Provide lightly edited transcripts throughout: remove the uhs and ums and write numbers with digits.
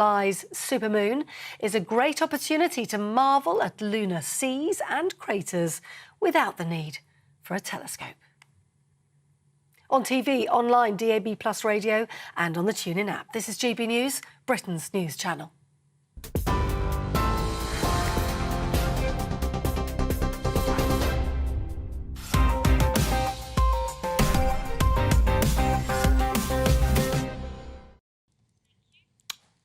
July's supermoon is a great opportunity to marvel at lunar seas and craters without the need for a telescope. On TV, online, DAB+ radio and on the TuneIn app. This is GB News, Britain's news channel.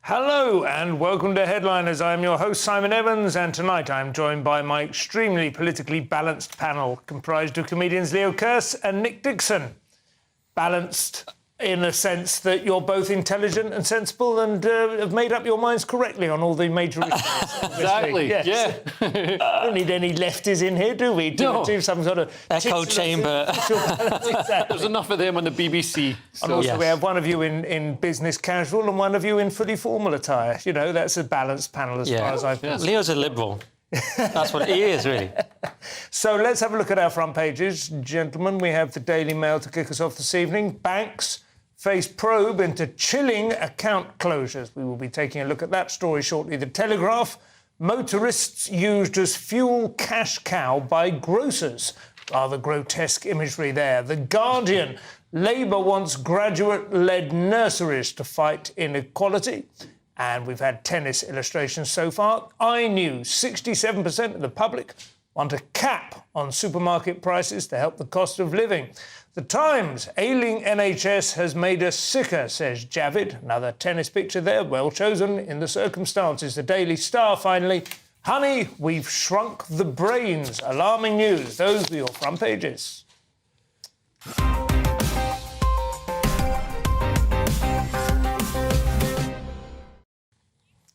Hello and welcome to Headliners. I'm your host, Simon Evans, and tonight I'm joined by my extremely politically balanced panel, comprised of comedians Leo Kearse and Nick Dixon. Balanced in the sense that you're both intelligent and sensible and have made up your minds correctly on all the major issues. Exactly, yes. yeah. Don't need any lefties in here, do we? Do some sort of... echo chamber. Exactly. There's enough of them on the BBC. So. And also we have one of you in business casual and one of you in fully formal attire. You know, that's a balanced panel as far as I've... Yes. Leo's a liberal. That's what he is, really. So let's have a look at our front pages. Gentlemen, we have the Daily Mail to kick us off this evening. Banks face probe into chilling account closures. We will be taking a look at that story shortly. The Telegraph, motorists used as fuel cash cow by grocers. Rather grotesque imagery there. The Guardian, Labour wants graduate-led nurseries to fight inequality. And we've had tennis illustrations so far. iNews, 67% of the public want a cap on supermarket prices to help the cost of living. The Times, ailing NHS has made us sicker, says Javid. Another tennis picture there, well chosen in the circumstances. The Daily Star, finally, honey, we've shrunk the brains. Alarming news. Those are your front pages.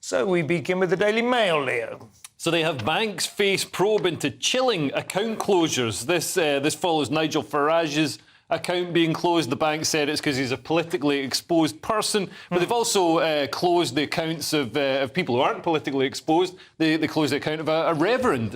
So we begin with the Daily Mail, Leo. So they have banks face probe into chilling account closures. This follows Nigel Farage's account being closed. The bank said it's because he's a politically exposed person. But they've also closed the accounts of people who aren't politically exposed. They closed the account of a reverend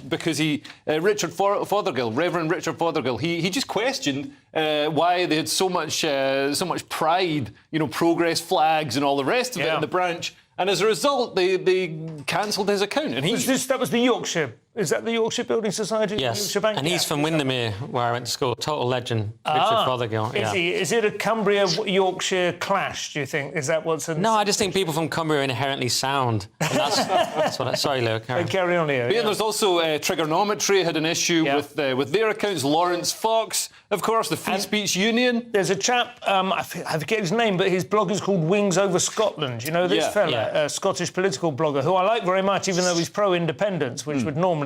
because Reverend Richard Fothergill, he just questioned why they had so much pride, progress flags and all the rest of it in the branch. And as a result, they cancelled his account. And that was the Yorkshire. Is that the Yorkshire Building Society? Yes, Yorkshire Bank? and he's from Windermere, where I went to school. Total legend, Richard Fothergill. Is it a Cumbria-Yorkshire clash, do you think? Is that what's... No, I just think people from Cumbria are inherently sound. And that's what sorry, Leo, carry on, Leo. Yeah, there's also Trigonometry had an issue with their accounts. Lawrence Fox, of course, the Free Speech Union. There's a chap, I forget his name, but his blog is called Wings Over Scotland. You know this fella, a Scottish political blogger, who I like very much, even though he's pro-independence, which would normally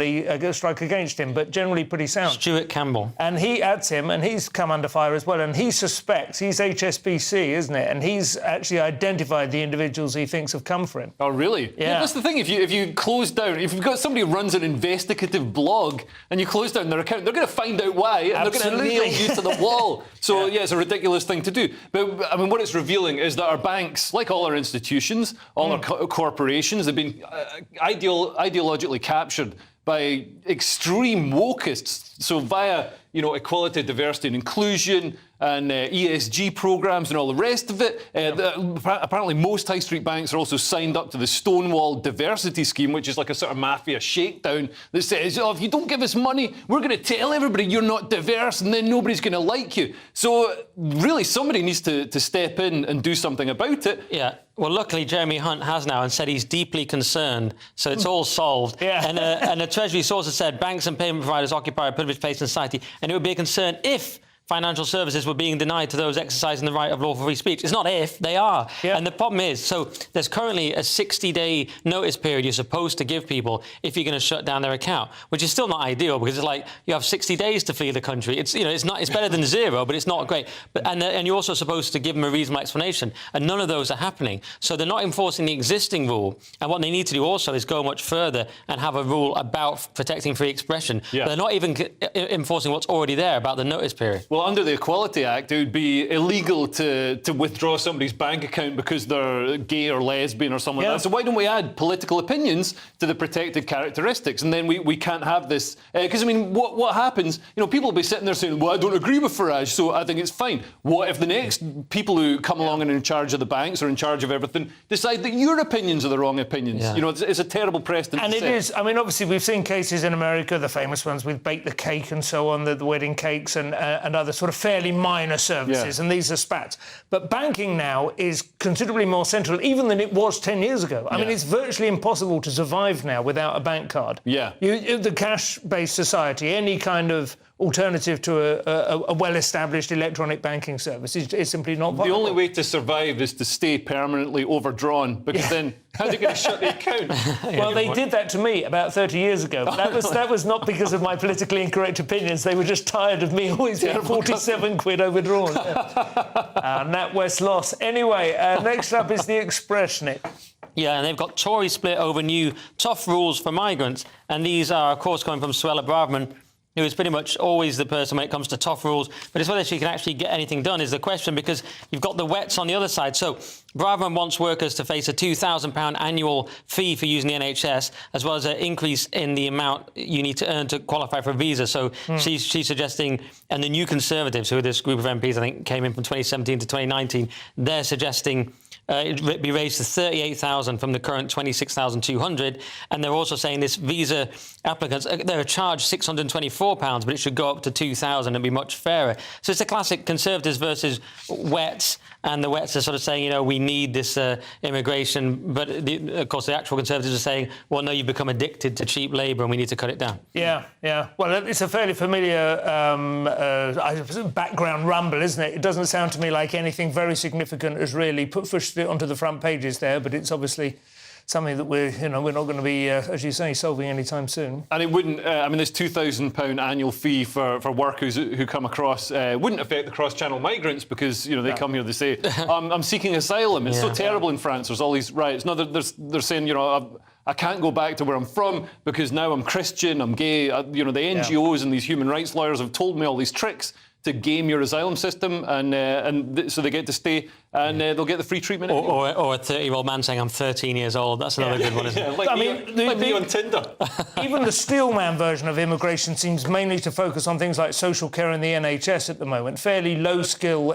strike against him, but generally pretty sound. Stuart Campbell. And he adds him, and he's come under fire as well, and he suspects, he's HSBC, isn't it? And he's actually identified the individuals he thinks have come for him. Oh, really? Yeah. That's the thing, if you close down, if you've got somebody who runs an investigative blog and you close down their account, they're going to find out why, and they're going to nail you to the wall. So, it's a ridiculous thing to do. But, I mean, what it's revealing is that our banks, like all our institutions, all our corporations, have been ideologically captured by extreme wokeists, so via, equality, diversity and inclusion and ESG programmes and all the rest of it. Apparently most high street banks are also signed up to the Stonewall Diversity Scheme, which is like a sort of mafia shakedown that says, if you don't give us money, we're going to tell everybody you're not diverse and then nobody's going to like you. So really somebody needs to step in and do something about it. Yeah. Well, luckily, Jeremy Hunt has now and said he's deeply concerned, so it's all solved. Yeah. And a Treasury source has said banks and payment providers occupy a privileged place in society, and it would be a concern if financial services were being denied to those exercising the right of lawful free speech. It's not if, they are. Yeah. And the problem is, so there's currently a 60-day notice period you're supposed to give people if you're going to shut down their account, which is still not ideal because it's like you have 60 days to flee the country. It's it's better than zero, but it's not great. But and you're also supposed to give them a reasonable explanation, and none of those are happening. So they're not enforcing the existing rule, and what they need to do also is go much further and have a rule about protecting free expression. Yeah. But they're not even enforcing what's already there about the notice period. Well, under the Equality Act, it would be illegal to withdraw somebody's bank account because they're gay or lesbian or something like that. So why don't we add political opinions to the protected characteristics? And then we can't have this. Because, I mean, what happens, people will be sitting there saying, well, I don't agree with Farage, so I think it's fine. What if the next people who come along and are in charge of the banks or in charge of everything decide that your opinions are the wrong opinions? Yeah. It's a terrible precedent And to it set. is. I mean, obviously, we've seen cases in America, the famous ones with Bake the Cake and so on, the wedding cakes and other sort of fairly minor services, and these are spats. But banking now is considerably more central, even than it was 10 years ago. I mean, it's virtually impossible to survive now without a bank card. Yeah. The cash-based society, any kind of alternative to a well-established electronic banking service is simply not viable. The only way to survive is to stay permanently overdrawn, because then how are they going to shut the account? Well, they did that to me about 30 years ago. But that was not because of my politically incorrect opinions. They were just tired of me always getting 47 quid overdrawn. NatWest loss. Anyway, next up is the Express, Nick. Yeah, and they've got Tory split over new tough rules for migrants. And these are, of course, coming from Suella Braverman, who is pretty much always the person when it comes to tough rules. But it's whether she can actually get anything done is the question, because you've got the wets on the other side. So Braverman wants workers to face a £2,000 annual fee for using the NHS, as well as an increase in the amount you need to earn to qualify for a visa. So she's suggesting, and the New Conservatives, who are this group of MPs, I think, came in from 2017 to 2019, they're suggesting it be raised to $38,000 from the current $26,200, and they're also saying this visa applicants they're charged £624, but it should go up to $2,000 and be much fairer. So it's a classic Conservatives versus Wets, and the Wets are sort of saying, we need this immigration, but of course the actual Conservatives are saying, well, no, you've become addicted to cheap labour and we need to cut it down. Yeah. Well, it's a fairly familiar background rumble, isn't it? It doesn't sound to me like anything very significant has really pushed it onto the front pages there, but it's obviously something that we're not going to be, as you say, solving anytime soon. And it wouldn't. This £2,000 annual fee for workers who come across wouldn't affect the cross-channel migrants, because they come here, they say, I'm seeking asylum. It's so terrible in France. There's all these riots. No, they're saying, I can't go back to where I'm from because now I'm Christian, I'm gay. The NGOs and these human rights lawyers have told me all these tricks to game your asylum system, and so they get to stay, and they'll get the free treatment. Or a 30-year-old man saying, I'm 13 years old. That's another good one, isn't it? Like me on Tinder. Even the Steelman version of immigration seems mainly to focus on things like social care and the NHS at the moment. Fairly low-skill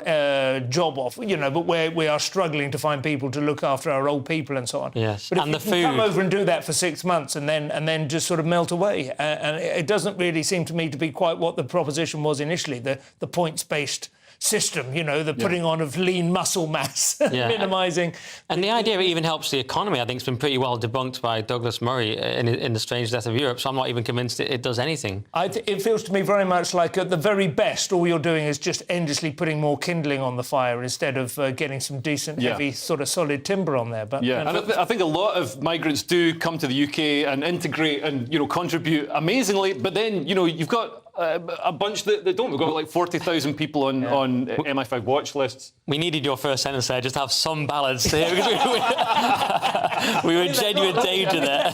job off, but where we are struggling to find people to look after our old people and so on. Yes, but and if the you food. come over and do that for 6 months and then just sort of melt away, and it doesn't really seem to me to be quite what the proposition was initially. The points-based system, the putting on of lean muscle mass, minimising. And the idea it even helps the economy, I think, has been pretty well debunked by Douglas Murray in The Strange Death of Europe, so I'm not even convinced it does anything. It feels to me very much like, at the very best, all you're doing is just endlessly putting more kindling on the fire instead of getting some decent, heavy, sort of solid timber on there. But and I think a lot of migrants do come to the UK and integrate and, contribute amazingly, but then, you've got a bunch that don't. We've got like 40,000 people on MI5 watch lists. We needed your first sentence there, just to have some balance here, because we were in genuine danger there.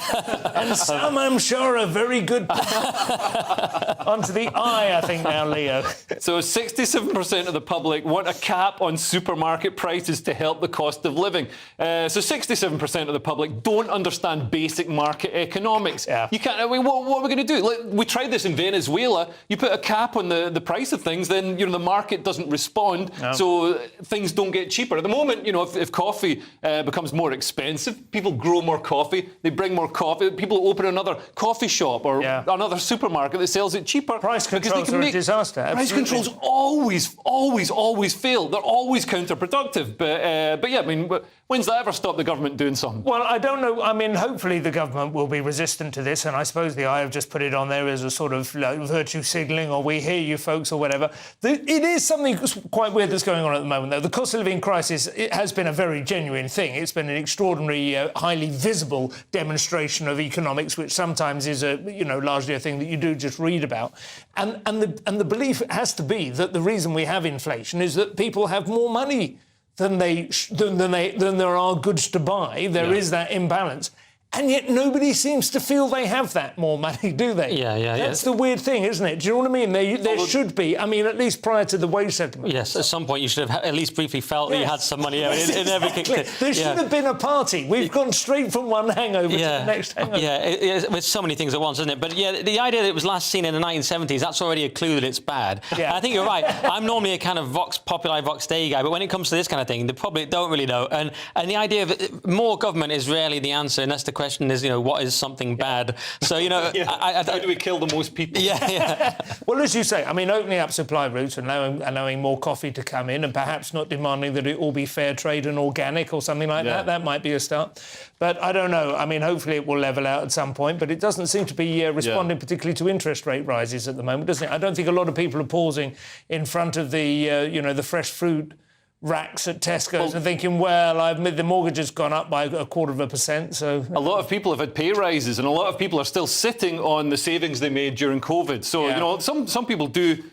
And some, I'm sure, are very good. Onto the eye, I think now, Leo. So 67% of the public want a cap on supermarket prices to help the cost of living. So 67% of the public don't understand basic market economics. Yeah. You can't. What are we going to do? We tried this in Venezuela. You put a cap on the price of things, then the market doesn't respond, so things don't get cheaper. At the moment, if coffee becomes more expensive, people grow more coffee, they bring more coffee, people open another coffee shop or another supermarket that sells it cheaper. Price controls are a disaster. Price controls always fail. They're always counterproductive. But yeah, when's that ever stopped the government doing something? Well, I don't know. Hopefully the government will be resistant to this, and I suppose the Eye have just put it on there as a sort of virtue signalling, or we hear you folks, or whatever. It is something quite weird that's going on at the moment, though. The cost of living crisis, it has been a very genuine thing. It's been an extraordinary, highly visible demonstration of economics, which sometimes is largely a thing that you do just read about. And the belief has to be that the reason we have inflation is that people have more money than there are goods to buy. There is that imbalance. And yet nobody seems to feel they have that more money, do they? Yeah. That's the weird thing, isn't it? Do you know what I mean? There should be. I mean, at least prior to the wage settlement. Yes, at some point you should have at least briefly felt that you had some money. It never kicked in. There should have been a party. We've gone straight from one hangover to the next hangover. Yeah, with so many things at once, isn't it? But yeah, the idea that it was last seen in the 1970s, that's already a clue that it's bad. Yeah. I think you're right. I'm normally a kind of Vox Populi, Vox Dei guy, but when it comes to this kind of thing, they probably don't really know. And the idea of more government is rarely the answer, unless the question is, what is something bad? So, how do we kill the most people? Yeah. Well, as you say, I mean, opening up supply routes and allowing more coffee to come in and perhaps not demanding that it all be fair trade and organic or something like that might be a start. But I don't know. I mean, hopefully it will level out at some point, but it doesn't seem to be responding particularly to interest rate rises at the moment, doesn't it? I don't think a lot of people are pausing in front of the, the fresh fruit racks at Tesco's and thinking, the mortgage has gone up by 0.25%. So a lot of people have had pay rises, and a lot of people are still sitting on the savings they made during COVID. So some people do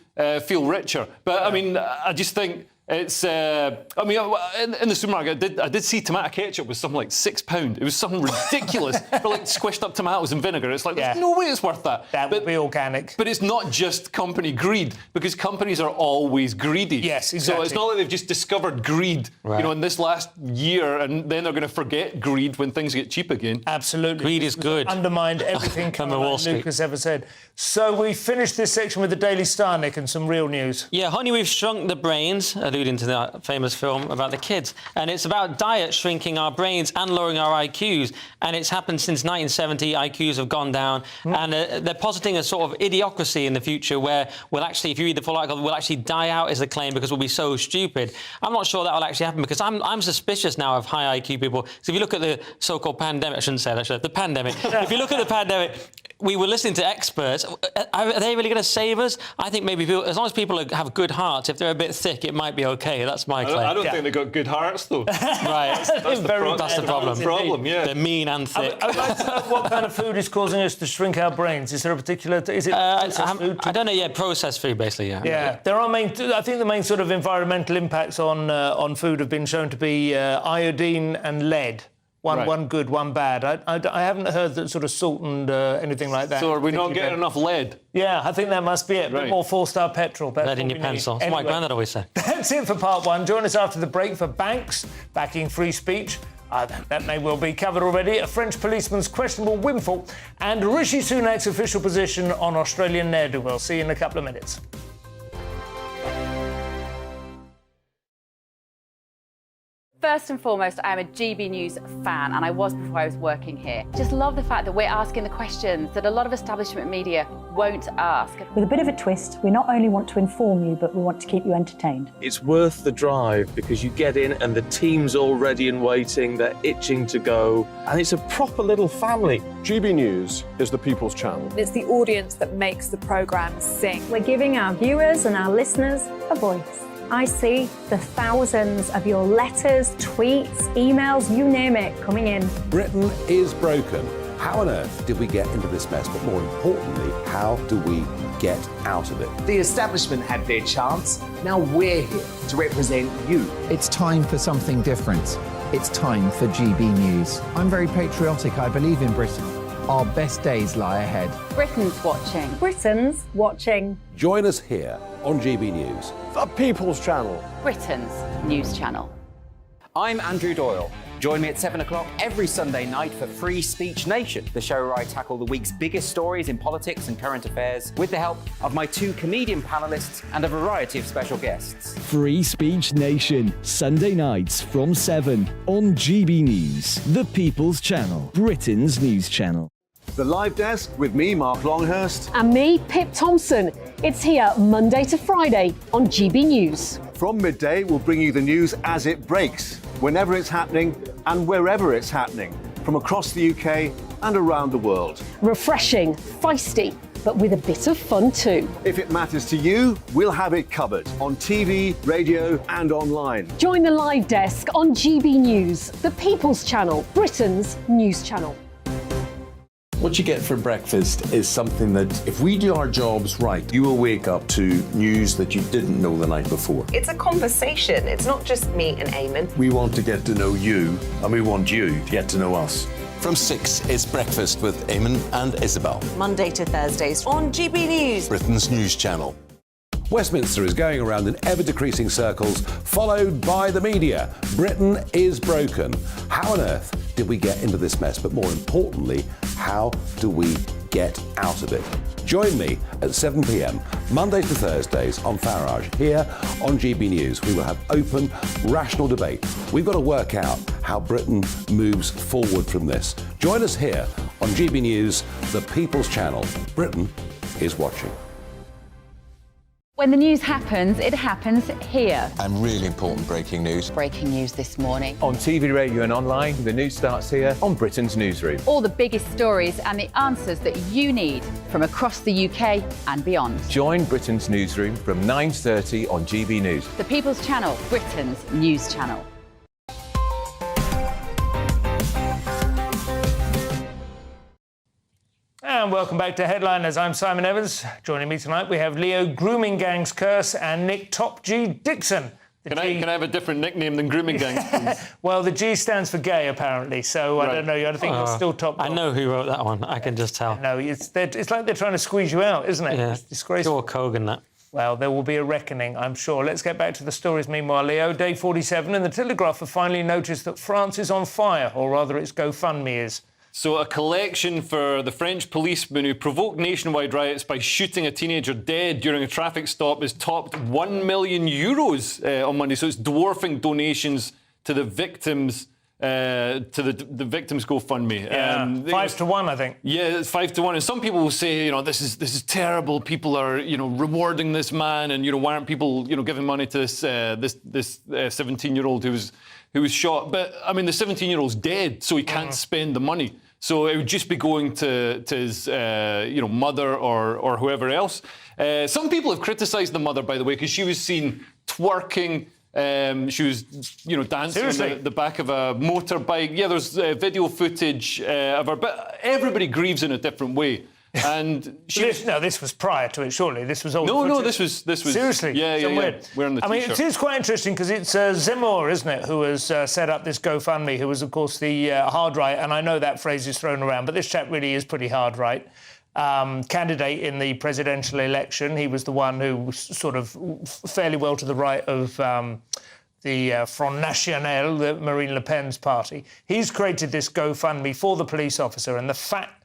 feel richer. But I mean, I just think it's. In the supermarket, I did see tomato ketchup was something like £6. It was something ridiculous for like squished up tomatoes and vinegar. It's like there's no way it's worth that. That would be organic. But it's not just company greed, because companies are always greedy. Yes, exactly. So it's not like they've just discovered greed, in this last year, and then they're going to forget greed when things get cheap again. Absolutely. Greed is good. Undermined everything Lucas ever said. So we finished this section with the Daily Star, Nick, and some real news. Yeah, Honey, We've Shrunk the Brains, alluding to that famous film about the kids. And it's about diet shrinking our brains and lowering our IQs. And it's happened since 1970. IQs have gone down. And they're positing a sort of idiocracy in the future where we'll actually, if you read the full article, we'll actually die out as a claim because we'll be so stupid. I'm not sure that will actually happen because I'm suspicious now of high IQ people. So if you look at the so-called pandemic, I shouldn't say that, the pandemic. If you look at the pandemic, we were listening to experts. Are they really going to save us? I think maybe people, as long as people have good hearts, if they're a bit thick, it might be OK. That's my claim. I don't think they've got good hearts, though. Right. That's the problem. Yeah. They're mean and thick. I'd like to know what kind of food is causing us to shrink our brains. Is there a particular... Is it processed food? I don't know. Yeah, processed food, basically, Yeah. There are I think the main sort of environmental impacts on food have been shown to be iodine and lead. One good, one bad. I haven't heard that sort of salt and anything like that. So are we not getting enough lead? Yeah, I think that must be it. A bit more 4-star petrol. Lead in your pencil. That's what my granddad always said. That's it for part one. Join us after the break for banks backing free speech. That may well be covered already. A French policeman's questionable windfall and Rishi Sunak's official position on Australian ne'er-do-well. See you in a couple of minutes. First and foremost, I am a GB News fan, and I was before I was working here. Just love the fact that we're asking the questions that a lot of establishment media won't ask. With a bit of a twist, we not only want to inform you, but we want to keep you entertained. It's worth the drive because you get in and the team's all ready and waiting, they're itching to go, and it's a proper little family. GB News is the People's Channel. It's the audience that makes the programme sing. We're giving our viewers and our listeners a voice. I see the thousands of your letters, tweets, emails, you name it, coming in. Britain is broken. How on earth did we get into this mess? But more importantly, how do we get out of it? The establishment had their chance. Now we're here to represent you. It's time for something different. It's time for GB News. I'm very patriotic. I believe in Britain. Our best days lie ahead. Britain's watching. Britain's watching. Join us here on GB News. The People's Channel. Britain's news channel. I'm Andrew Doyle. Join me at 7 o'clock every Sunday night for Free Speech Nation, the show where I tackle the week's biggest stories in politics and current affairs with the help of my 2 comedian panellists and a variety of special guests. Free Speech Nation, Sunday nights from 7 on GB News, the People's Channel, Britain's news channel. The Live Desk with me, Mark Longhurst. And me, Pip Thompson. It's here Monday to Friday on GB News. From midday, we'll bring you the news as it breaks, whenever it's happening and wherever it's happening, from across the UK and around the world. Refreshing, feisty, but with a bit of fun too. If it matters to you, we'll have it covered on TV, radio and online. Join the Live Desk on GB News, the People's Channel, Britain's news channel. What you get for breakfast is something that, if we do our jobs right, you will wake up to news that you didn't know the night before. It's a conversation. It's not just me and Eamon. We want to get to know you, and we want you to get to know us. From 6 is Breakfast with Eamon and Isabel. Monday to Thursdays on GB News, Britain's news channel. Westminster is going around in ever-decreasing circles, followed by the media. Britain is broken. How on earth did we get into this mess? But more importantly, how do we get out of it? Join me at 7 p.m, Mondays to Thursdays on Farage, here on GB News. We will have open, rational debate. We've got to work out how Britain moves forward from this. Join us here on GB News, the People's Channel. Britain is watching. When the news happens, it happens here. And really important breaking news. Breaking news this morning. On TV, radio and online, the news starts here on Britain's Newsroom. All the biggest stories and the answers that you need from across the UK and beyond. Join Britain's Newsroom from 9:30 on GB News. The People's Channel, Britain's news channel. And welcome back to Headliners. I'm Simon Evans. Joining me tonight, we have Leo Grooming Gang's Curse and Nick Top G Dixon. Can I have a different nickname than Grooming Gangs, please? Well, the G stands for gay, apparently, so right. I don't know. I think it's still Top Dog. I know who wrote that one. I can just tell. No, it's like they're trying to squeeze you out, isn't it? Yeah. It's disgraceful. Sure, Kogan, that. Well, there will be a reckoning, I'm sure. Let's get back to the stories meanwhile, Leo. Day 47 and the Telegraph have finally noticed that France is on fire, or rather its GoFundMe is. So a collection for the French policeman who provoked nationwide riots by shooting a teenager dead during a traffic stop has topped €1 million on Monday. So it's dwarfing donations to the victims, to the victims' GoFundMe. Yeah, 5 to 1, I think. Yeah, it's 5 to 1. And some people will say, this is terrible. People are, rewarding this man, and why aren't people, giving money to this 17-year-old who was shot? But I mean, the 17-year-old's dead, so he can't spend the money. So it would just be going to his, mother or whoever else. Some people have criticised the mother, by the way, because she was seen twerking. She was, dancing on the back of a motorbike. Yeah, there's video footage of her, but everybody grieves in a different way. And this was prior to it, surely. This was old footage. No, this was seriously. Yeah. We're on the T-shirt. It is quite interesting because it's Zemmour, isn't it, who has set up this GoFundMe, who was, of course, the hard right. And I know that phrase is thrown around, but this chap really is pretty hard right. Candidate in the presidential election. He was the one who was sort of fairly well to the right of the Front National, the Marine Le Pen's party. He's created this GoFundMe for the police officer, and the fact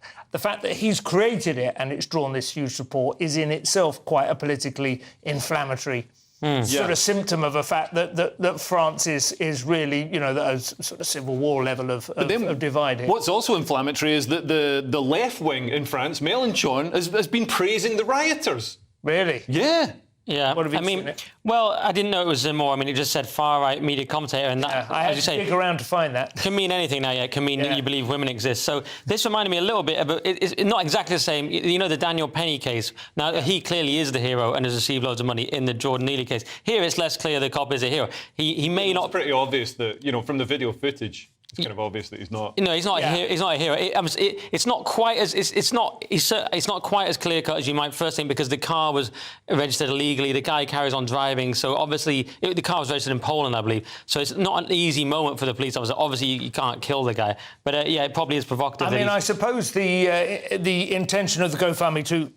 that he's created it and it's drawn this huge support is in itself quite a politically inflammatory sort of symptom of a fact that France is really, a sort of civil war level of divide here. What's also inflammatory is that the left wing in France, Mélenchon, has been praising the rioters. Really? Yeah. Yeah, what have you seen it? Well, I didn't know it was Zemmour. I mean, it just said far-right media commentator, and that, I had to dig around to find that. Can mean anything now. Yeah, it can mean that you believe women exist. So this reminded me a little bit of it's not exactly the same. The Daniel Penny case. Now he clearly is the hero and has received loads of money in the Jordan Neely case. Here it's less clear the cop is a hero. He may not. It's pretty obvious that from the video footage. It's kind of obvious that he's not. No, he's not. He's not a hero. It's not quite as it's not quite as clear cut as you might first think, because the car was registered illegally. The guy carries on driving, so obviously the car was registered in Poland, I believe. So it's not an easy moment for the police officer. Obviously, you can't kill the guy, but it probably is provocative. I mean, I suppose the intention of the GoFundMe to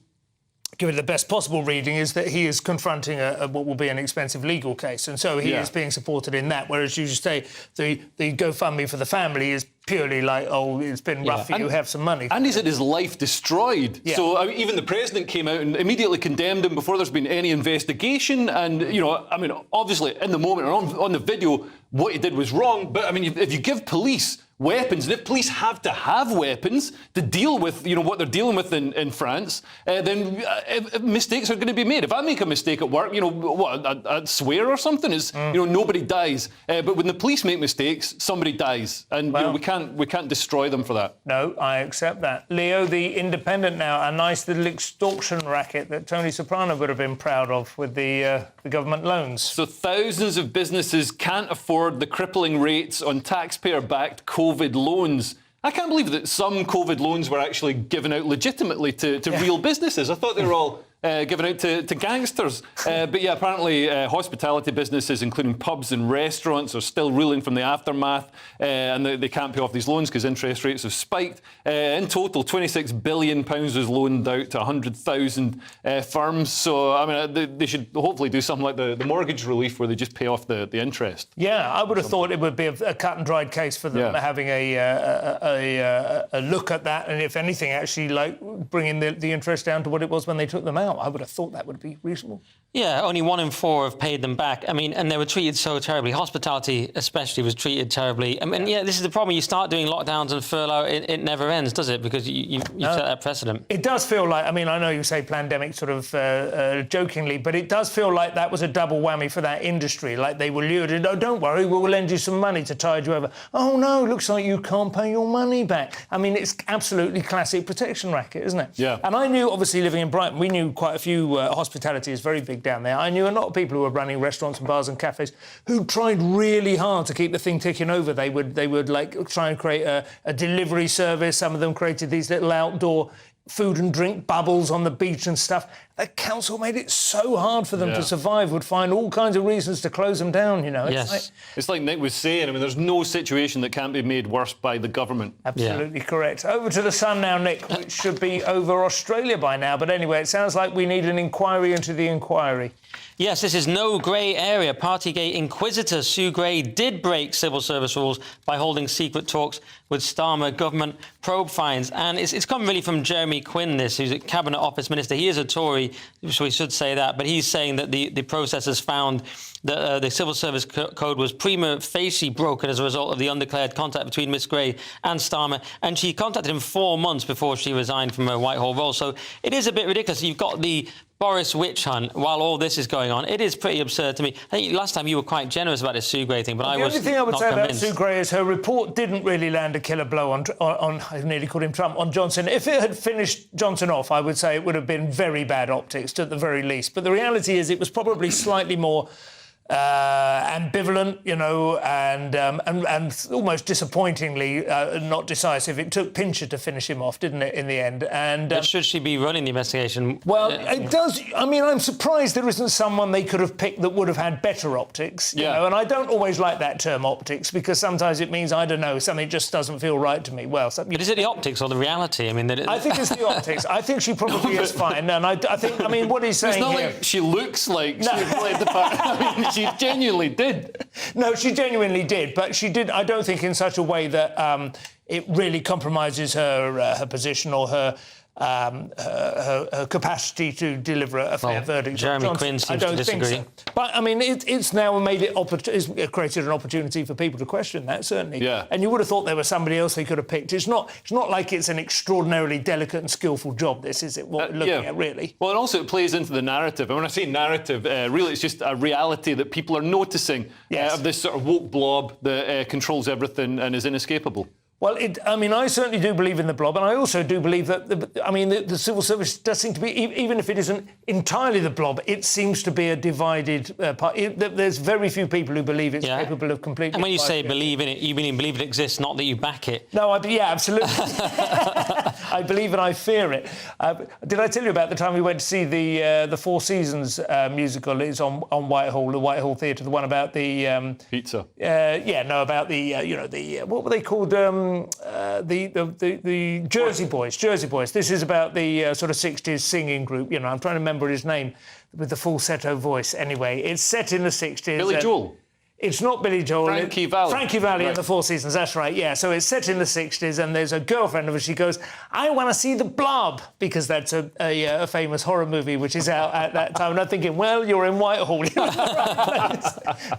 give it the best possible reading is that he is confronting what will be an expensive legal case, and so he is being supported in that. Whereas you just say the GoFundMe for the family is purely like, it's been rough for you, have some money. And he's had his life destroyed. Yeah. So even the president came out and immediately condemned him before there's been any investigation. And obviously in the moment on the video, what he did was wrong. But I mean, if you give police weapons, and if police have to have weapons to deal with, what they're dealing with in France, then mistakes are going to be made. If I make a mistake at work, I'd swear or something, nobody dies. But when the police make mistakes, somebody dies, and we can't destroy them for that. No, I accept that. Leo, the Independent now, a nice little extortion racket that Tony Soprano would have been proud of with the government loans. So thousands of businesses can't afford the crippling rates on taxpayer-backed COVID loans. I can't believe that some COVID loans were actually given out legitimately to real businesses. I thought they were all given out to gangsters. But yeah, apparently hospitality businesses, including pubs and restaurants, are still reeling from the aftermath, and they can't pay off these loans because interest rates have spiked. In total, £26 billion was loaned out to 100,000 firms. So, I mean, they should hopefully do something like the mortgage relief where they just pay off the interest. Yeah, I would have thought it would be a cut and dried case for them having a look at that, and if anything, actually like bringing the interest down to what it was when they took them out. I would have thought that would be reasonable. Yeah, only 1 in 4 have paid them back. I mean, and they were treated so terribly. Hospitality, especially, was treated terribly. I mean, yeah, this is the problem. You start doing lockdowns and furlough, it never ends, does it? Because you set that precedent. It does feel like, I mean, I know you say pandemic sort of jokingly, but it does feel like that was a double whammy for that industry. Like they were lured in, oh, don't worry, we'll lend you some money to tide you over. Oh, no, looks like you can't pay your money back. I mean, it's absolutely classic protection racket, isn't it? Yeah. And I knew, obviously, living in Brighton, we knew quite a few, hospitality is very big down there. I knew a lot of people who were running restaurants and bars and cafes who tried really hard to keep the thing ticking over. They would like try and create a delivery service. Some of them created these little outdoor food and drink bubbles on the beach and stuff. The council made it so hard for them to survive, would find all kinds of reasons to close them down, you know. It's like Nick was saying, I mean, there's no situation that can't be made worse by the government. Absolutely correct. Over to the sun now, Nick, which should be over Australia by now. But anyway, it sounds like we need an inquiry into the inquiry. Yes, this is no grey area. Partygate inquisitor Sue Gray did break civil service rules by holding secret talks with Starmer government probe fines. And it's come really from Jeremy Quinn, who's a Cabinet Office Minister. He is a Tory, so we should say that. But he's saying that the process has found that the Civil Service Code was prima facie broken as a result of the undeclared contact between Miss Gray and Starmer. And she contacted him 4 months before she resigned from her Whitehall role. So it is a bit ridiculous. You've got the Boris witch hunt while all this is going on. It is pretty absurd to me. I think last time you were quite generous about this Sue Gray thing, but I was not convinced. The only thing I would say about Sue Gray is her report didn't really land a killer blow on I nearly called him Trump, on Johnson. If it had finished Johnson off, I would say it would have been very bad optics, at the very least. But the reality is it was probably slightly more ambivalent, you know, and almost disappointingly not decisive. It took Pincher to finish him off, didn't it, in the end? And should she be running the investigation? Well, it does. I mean, I'm surprised there isn't someone they could have picked that would have had better optics. You know? And I don't always like that term optics because sometimes it means, I don't know, something just doesn't feel right to me. Well, but is it the optics or the reality? I mean, I think it's the optics. I think she probably is fine, and I think. I mean, what he's saying it's not here, like she looks like she played the part. I mean, she genuinely did. No, she genuinely did, but she did, I don't think, in such a way that it really compromises her position or her capacity to deliver a fair verdict. Jeremy Quinn seems to disagree. So. But, I mean, it's now made it's created an opportunity for people to question that, certainly. Yeah. And you would have thought there was somebody else they could have picked. It's not like it's an extraordinarily delicate and skillful job, this, is it, what we're looking at, really? Well, and also it plays into the narrative. And when I say narrative, really it's just a reality that people are noticing of this sort of woke blob that controls everything and is inescapable. Well, I mean, I certainly do believe in the blob, and I also do believe that, the civil service does seem to be, even if it isn't entirely the blob, it seems to be a divided part. There's very few people who believe it's capable of completely... And when you say believe in it, you mean believe it exists, not that you back it. No, absolutely. I believe and I fear it. Did I tell you about the time we went to see the Four Seasons musical? It's on Whitehall, the Whitehall Theatre, the one about the... Pizza. About the, what were they called? The Jersey Boys. This is about the sort of 60s singing group. You know, I'm trying to remember his name with the falsetto voice. Anyway, it's set in the 60s. Billy Joel. It's not Billy Joel. Frankie Valli. Frankie Valli in the Four Seasons, that's right, yeah. So it's set in the 60s, and there's a girlfriend of hers, she goes, I want to see The Blob, because that's a famous horror movie which is out at that time. And I'm thinking, well, you're in Whitehall.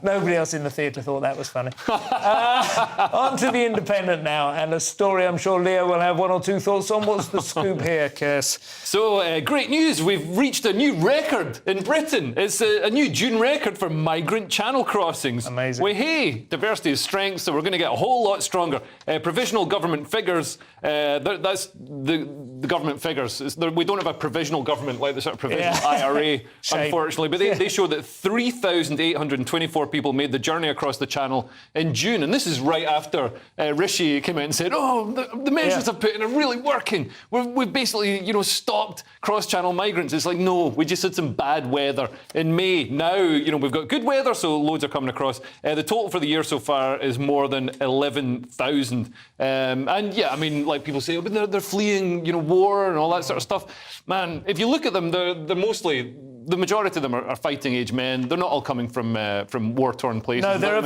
Nobody else in the theatre thought that was funny. On to The Independent now, and a story I'm sure Leo will have 1 or 2 thoughts on. What's the scoop here, Kirst? So, great news. We've reached a new record in Britain. It's a new June record for migrant channel crossings. Amazing. Well, hey, diversity is strength, so we're going to get a whole lot stronger. Provisional government figures, that's the government figures. We don't have a provisional government like the sort of provisional IRA, unfortunately, but they show that 3,824 people made the journey across the Channel in June, and this is right after Rishi came out and said, the measures I've put in are really working. We've basically, stopped cross-channel migrants. It's like, no, we just had some bad weather in May. Now, we've got good weather, so loads are coming across. The total for the year so far is more than 11,000. And yeah, I mean, like people say, but they're fleeing, war and all that sort of stuff. Man, if you look at them, they're mostly, the majority of them are fighting-age men. They're not all coming from war-torn places. No, there are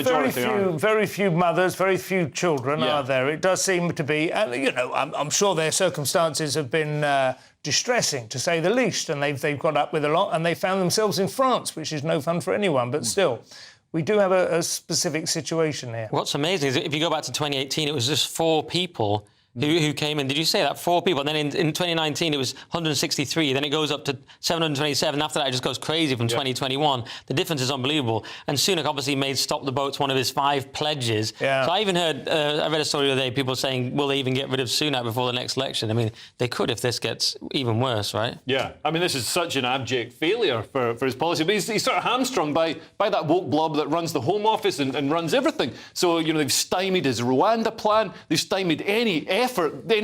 very few mothers, very few children, are there? It does seem to be, and I'm sure their circumstances have been distressing, to say the least, and they've got up with a lot, and they found themselves in France, which is no fun for anyone, but still. We do have a specific situation here. What's amazing is if you go back to 2018, it was just 4 people who came in. Did you say that? 4 people. And then in 2019, it was 163. Then it goes up to 727. After that, it just goes crazy from 2021. The difference is unbelievable. And Sunak obviously made Stop the Boats one of his 5 pledges. Yeah. So I even heard, I read a story the other day, people saying, will they even get rid of Sunak before the next election? I mean, they could if this gets even worse, right? Yeah. I mean, this is such an abject failure for his policy. But he's sort of hamstrung by that woke blob that runs the Home Office and runs everything. So, they've stymied his Rwanda plan. They've stymied any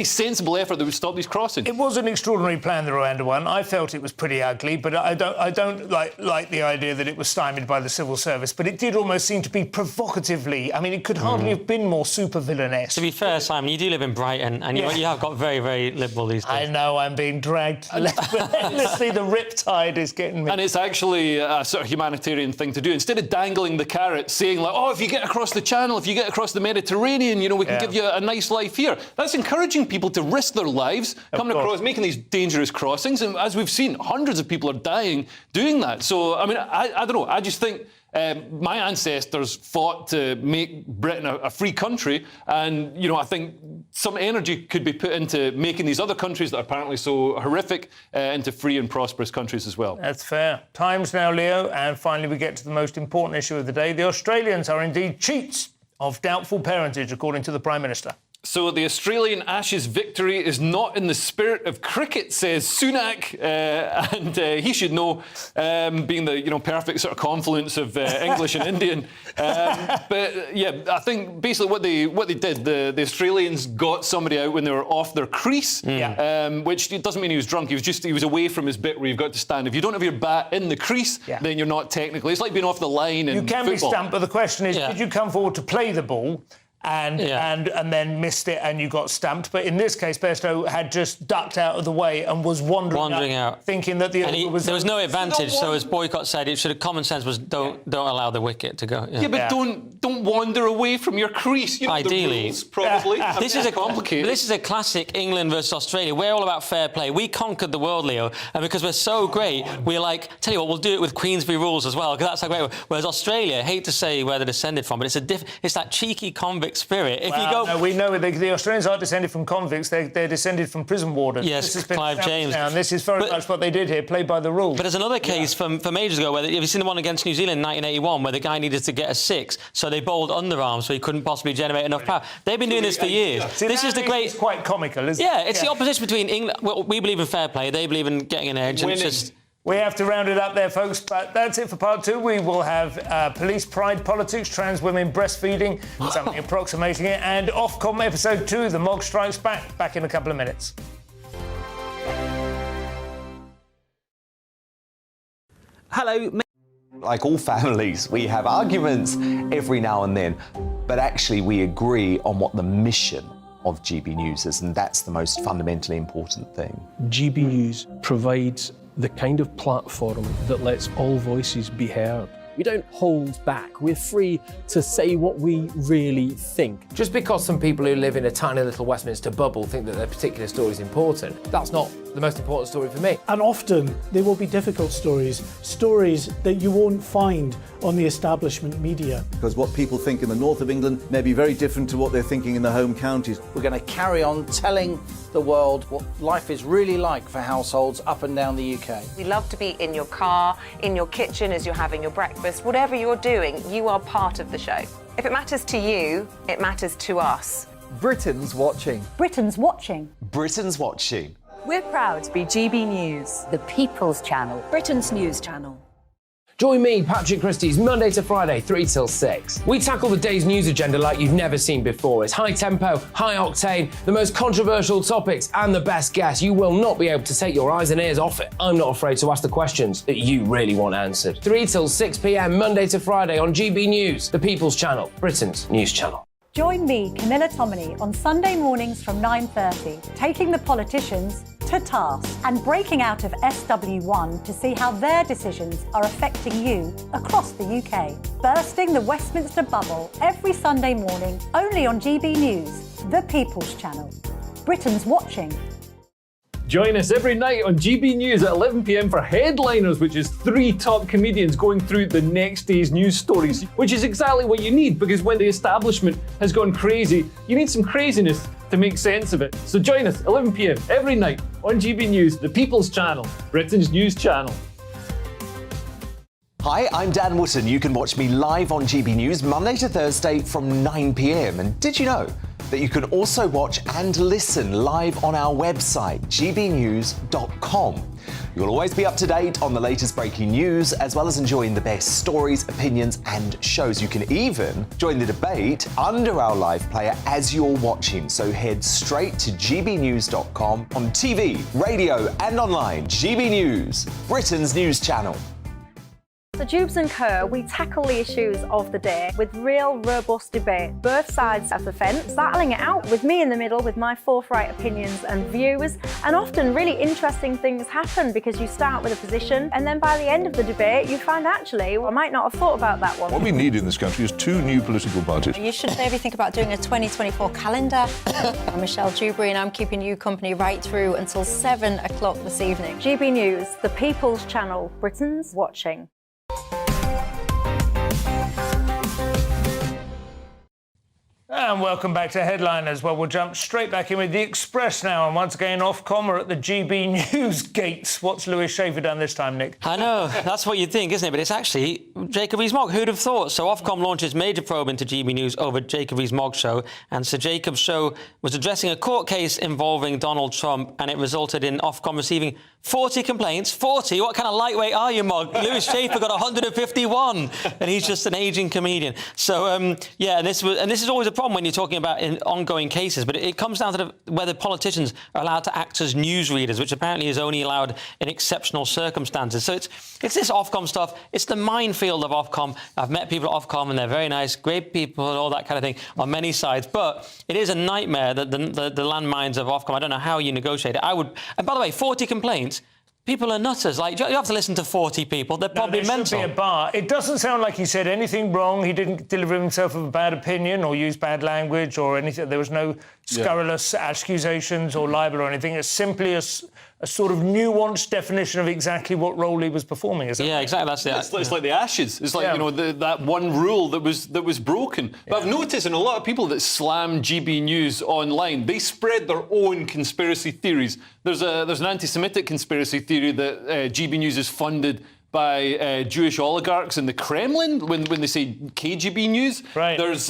sensible effort that would stop these crossings. It was an extraordinary plan, the Rwanda one. I felt it was pretty ugly, but I don't like the idea that it was stymied by the civil service. But it did almost seem to be provocatively. I mean, it could hardly have been more super-villainous. To be fair, Simon, you do live in Brighton, and you have got very, very liberal these days. I know, I'm being dragged relentlessly. The riptide is getting me. And it's actually a sort of humanitarian thing to do. Instead of dangling the carrot, saying like, if you get across the Channel, if you get across the Mediterranean, we can give you a nice life here. That's encouraging people to risk their lives, coming across, making these dangerous crossings. And as we've seen, hundreds of people are dying doing that. So, I mean, I don't know. I just think my ancestors fought to make Britain a free country. And, I think some energy could be put into making these other countries that are apparently so horrific into free and prosperous countries as well. That's fair. Times now, Leo. And finally, we get to the most important issue of the day. The Australians are indeed cheats of doubtful parentage, according to the Prime Minister. So the Australian Ashes victory is not in the spirit of cricket, says Sunak, and he should know, being the perfect sort of confluence of English and Indian. But yeah, I think basically what they did, the Australians got somebody out when they were off their crease, which it doesn't mean he was drunk. He was away from his bit where you've got to stand. If you don't have your bat in the crease, then you're not technically. It's like being off the line in football. You can be stumped, but the question is, did you come forward to play the ball? And then missed it and you got stumped. But in this case, Bairstow had just ducked out of the way and was wandering out, thinking that the over was... There was no advantage, so as Boycott said, it should have common sense was don't allow the wicket to go. Yeah, but don't wander away from your crease. Ideally. The rules, probably. This is complicated. This is a classic England versus Australia. We're all about fair play. We conquered the world, Leo, and because we're so great, we're like, tell you what, we'll do it with Queensberry rules as well, because that's how great. Whereas Australia, hate to say where they're descended from, but it's that cheeky convict spirit. If you go, no, we know the Australians aren't descended from convicts; they're descended from prison wardens. Yes, this has been Clive James. Now, and this is very much what they did here, play by the rules. But there's another case from ages ago where have you seen the one against New Zealand in 1981 where the guy needed to get a 6, so they bowled underarm so he couldn't possibly generate enough power. They've been doing this for years. See, this is the great. It's quite comical, isn't it? Yeah, it's the opposition between England. Well, we believe in fair play; they believe in getting an edge. And it's just. We have to round it up there, folks, but that's it for part 2. We will have police pride politics, trans women breastfeeding, something approximating it, and Ofcom episode 2, The Mog Strikes Back. Back in a couple of minutes. Hello. Like all families, we have arguments every now and then, but actually we agree on what the mission of GB News is, and that's the most fundamentally important thing. GB News provides the kind of platform that lets all voices be heard. We don't hold back. We're free to say what we really think. Just because some people who live in a tiny little Westminster bubble think that their particular story is important, that's not the most important story for me. And often they will be difficult stories that you won't find on the establishment media. Because what people think in the north of England may be very different to what they're thinking in the home counties. We're going to carry on telling the world what life is really like for households up and down the UK. We love to be in your car, in your kitchen as you're having your breakfast. breakfast, whatever you're doing, you are part of the show. If it matters to you, it matters to us. Britain's watching. Britain's watching. Britain's watching. We're proud to be GB News, The People's Channel. Britain's news channel. Join me, Patrick Christie's, Monday to Friday, 3 till 6. We tackle the day's news agenda like you've never seen before. It's high tempo, high octane, the most controversial topics, and the best guests. You will not be able to take your eyes and ears off it. I'm not afraid to ask the questions that you really want answered. 3 till 6 p.m, Monday to Friday on GB News, the People's Channel, Britain's news channel. Join me, Camilla Tominey, on Sunday mornings from 9:30, taking the politicians to task and breaking out of SW1 to see how their decisions are affecting you across the UK. Bursting the Westminster bubble every Sunday morning, only on GB News, the People's Channel. Britain's watching. Join us every night on GB News at 11 p.m. for Headliners, which is 3 top comedians going through the next day's news stories, which is exactly what you need, because when the establishment has gone crazy, you need some craziness to make sense of it. So join us 11 p.m. every night on GB News, the People's Channel, Britain's news channel. Hi, I'm Dan Wootton. You can watch me live on GB News Monday to Thursday from 9 p.m. And did you know that you can also watch and listen live on our website, gbnews.com. You'll always be up to date on the latest breaking news, as well as enjoying the best stories, opinions, and shows. You can even join the debate under our live player as you're watching. So head straight to gbnews.com on TV, radio, and online. GB News, Britain's news channel. So Jubes and Kerr, we tackle the issues of the day with real robust debate, both sides of the fence, battling it out with me in the middle with my forthright opinions and views. And often really interesting things happen because you start with a position and then by the end of the debate you find actually, well, I might not have thought about that one. What we need in this country is 2 new political parties. You should maybe think about doing a 2024 calendar. I'm Michelle Dewberry and I'm keeping you company right through until 7 o'clock this evening. GB News, the People's Channel, Britain's watching. And welcome back to Headliners. Well, we'll jump straight back in with The Express now. And once again, Ofcom are at the GB News gates. What's Lewis Schaffer done this time, Nick? I know, that's what you'd think, isn't it? But it's actually Jacob Rees-Mogg. Who'd have thought? So Ofcom launches major probe into GB News over Jacob Rees-Mogg's show. And Sir Jacob's show was addressing a court case involving Donald Trump, and it resulted in Ofcom receiving 40 complaints. 40? What kind of lightweight are you, Mogg? Lewis Schaffer got 151, and he's just an ageing comedian. So, yeah, and this is always a problem when you're talking about in ongoing cases, but it comes down to whether politicians are allowed to act as newsreaders, which apparently is only allowed in exceptional circumstances. So it's this Ofcom stuff. It's the minefield of Ofcom. I've met people at Ofcom, and they're very nice, great people, and all that kind of thing on many sides. But it is a nightmare that the landmines of Ofcom. I don't know how you negotiate it. And by the way, 40 complaints. People are nutters. Like, you have to listen to 40 people. They're probably mental. Should be a bar. It doesn't sound like he said anything wrong. He didn't deliver himself of a bad opinion or use bad language or anything. There was no scurrilous accusations or libel or anything. It's simply a sort of nuanced definition of exactly what role he was performing. Yeah, exactly. That's it. It's like the Ashes. It's like, you know, that one rule that was broken. But I've noticed in a lot of people that slam GB News online, they spread their own conspiracy theories. There's an anti-Semitic conspiracy theory that GB News is funded by Jewish oligarchs in the Kremlin when they say KGB News. Right. There's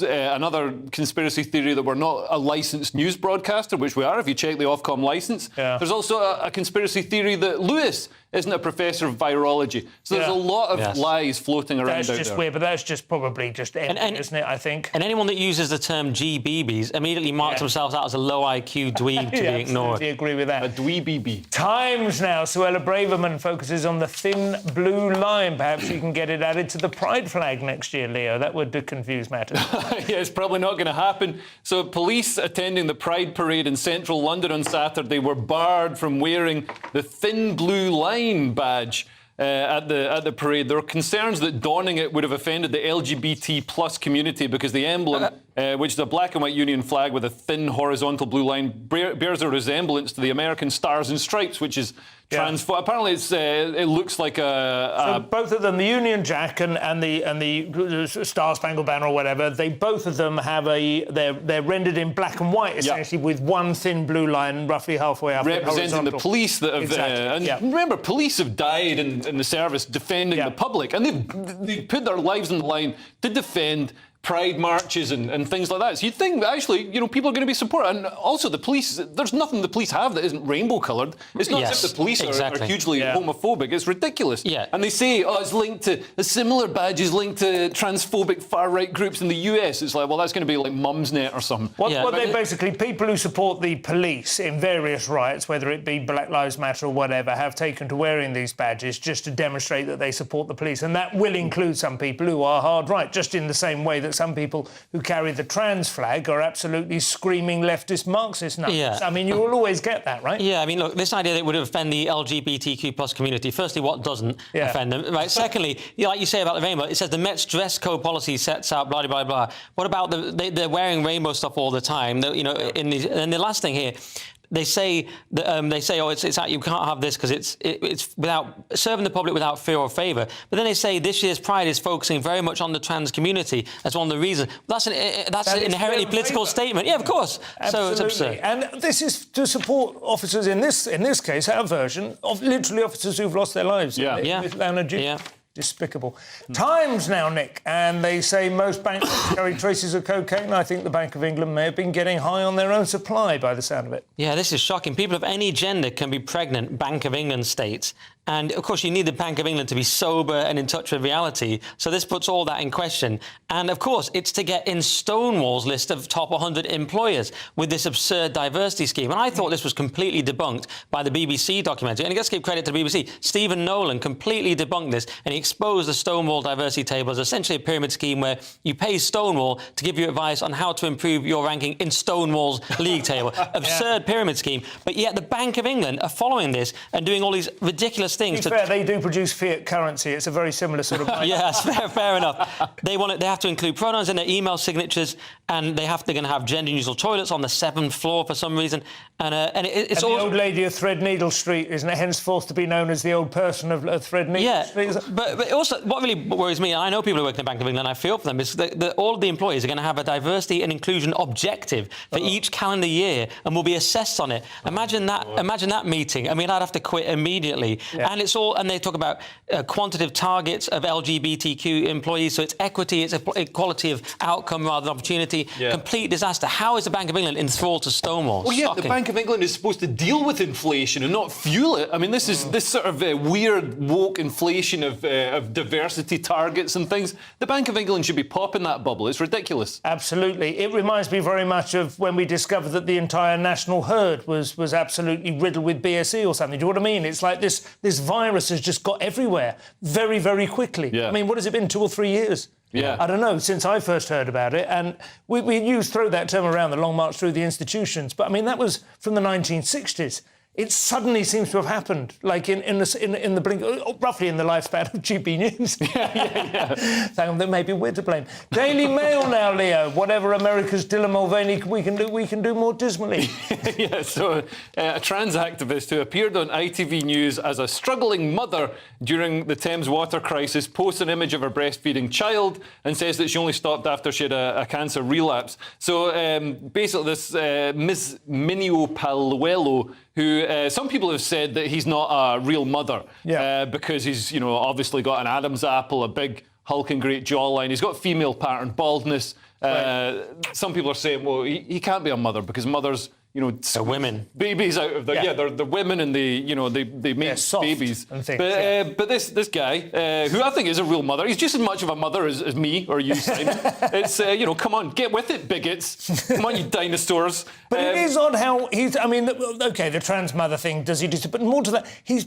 another conspiracy theory that we're not a licensed news broadcaster, which we are if you check the Ofcom licence. Yeah. There's also a conspiracy theory that Lewis isn't a professor of virology. So there's a lot of lies floating around That's just weird, but that's just probably just empty, isn't it, I think? And anyone that uses the term GBBs immediately marks themselves out as a low IQ dweeb to be ignored. I agree with that. A dweeby. Times now. Suella Braverman focuses on the thin blue line. Perhaps you can get it added to the pride flag next year, Leo. That would confuse matters. Yeah, it's probably not going to happen. So police attending the Pride Parade in central London on Saturday were barred from wearing the thin blue line badge at the parade. There are concerns that donning it would have offended the LGBT plus community because the emblem, which is a black and white Union flag with a thin horizontal blue line, bears a resemblance to the American Stars and Stripes, which is Apparently, it looks like So both of them, the Union Jack and the Star Spangled Banner or whatever, they both of them have they're rendered in black and white essentially, with one thin blue line roughly halfway up. Representing the police that have. Remember, police have died in the service defending the public, and they've put their lives on the line to defend pride marches and things like that. So you'd think that actually, people are going to be supportive. And also the police, there's nothing the police have that isn't rainbow coloured. It's not as if the police are hugely homophobic. It's ridiculous. And they say, it's linked to, a similar badge is linked to transphobic far-right groups in the US. It's like, well, that's going to be like Mumsnet or something. What they basically, people who support the police in various riots, whether it be Black Lives Matter or whatever, have taken to wearing these badges just to demonstrate that they support the police. And that will include some people who are hard right, just in the same way that some people who carry the trans flag are absolutely screaming leftist Marxist nuts. I mean, you will always get that, right? Yeah, I mean, look, this idea that it would offend the LGBTQ plus community, firstly, what doesn't offend them, right? Secondly, like you say about the rainbow, it says the Met's dress code policy sets out blah, blah, blah. What about they're wearing rainbow stuff all the time? And the last thing here, they say that you can't have this because it's without serving the public without fear or favour. But then they say this year's Pride is focusing very much on the trans community. That's one of the reasons. That's an inherently political statement. Yeah, of course. Absolutely. So it's absurd. And this is to support officers in this case, our version of literally officers who've lost their lives. Despicable. Times now, Nick, and they say most banks carry traces of cocaine. I think the Bank of England may have been getting high on their own supply by the sound of it. Yeah, this is shocking. People of any gender can be pregnant, Bank of England states. And, of course, you need the Bank of England to be sober and in touch with reality. So this puts all that in question. And, of course, it's to get in Stonewall's list of top 100 employers with this absurd diversity scheme. And I thought this was completely debunked by the BBC documentary. And I guess give credit to the BBC. Stephen Nolan completely debunked this, and he exposed the Stonewall diversity table as essentially a pyramid scheme where you pay Stonewall to give you advice on how to improve your ranking in Stonewall's league table. Absurd pyramid scheme. But yet the Bank of England are following this and doing all these ridiculous things. To be fair, they do produce fiat currency. It's a very similar sort of... Yes, fair enough. They have to include pronouns in their email signatures, and they're going to have gender-neutral toilets on the 7th floor for some reason. And it's all... the old lady of Threadneedle Street isn't it henceforth to be known as the old person of Threadneedle Street? But also, what really worries me, and I know people who work in the Bank of England, I feel for them, is that all of the employees are going to have a diversity and inclusion objective for each calendar year, and will be assessed on it. Imagine that meeting. I mean, I'd have to quit immediately. And and they talk about quantitative targets of LGBTQ employees, so it's equity, it's equality of outcome rather than opportunity. Complete disaster. How is the Bank of England enthralled to Stonewall? Well, yeah, the Bank of England is supposed to deal with inflation and not fuel it. I mean, this is this sort of weird woke inflation of diversity targets and things. The Bank of England should be popping that bubble. It's ridiculous. Absolutely. It reminds me very much of when we discovered that the entire national herd was absolutely riddled with BSE or something. Do you know what I mean? It's like this virus has just got everywhere very, very quickly. I mean, what has it been, 2 or 3 years? I don't know, since I first heard about it. And we throw that term around, the long march through the institutions. But, I mean, that was from the 1960s. It suddenly seems to have happened, like in the blink, roughly in the lifespan of GB News. That maybe we're to blame. Daily Mail now, Leo. Whatever America's Dylan Mulvaney we can do more dismally. So a trans activist who appeared on ITV News as a struggling mother during the Thames water crisis posts an image of her breastfeeding child and says that she only stopped after she had a cancer relapse. So basically, this Ms. Minio Paluelo, who some people have said that he's not a real mother because he's, obviously got an Adam's apple, a big hulking great jawline. He's got female pattern baldness. Some people are saying, well, he can't be a mother because mothers, they're women. Babies out of the they're women and they make babies. And things, but this guy, who I think is a real mother, he's just as much of a mother as me or you, Simon. It's come on, get with it, bigots. Come on, you dinosaurs. But it is odd how he's. I mean, okay, the trans mother thing. Does he do? But more to that, he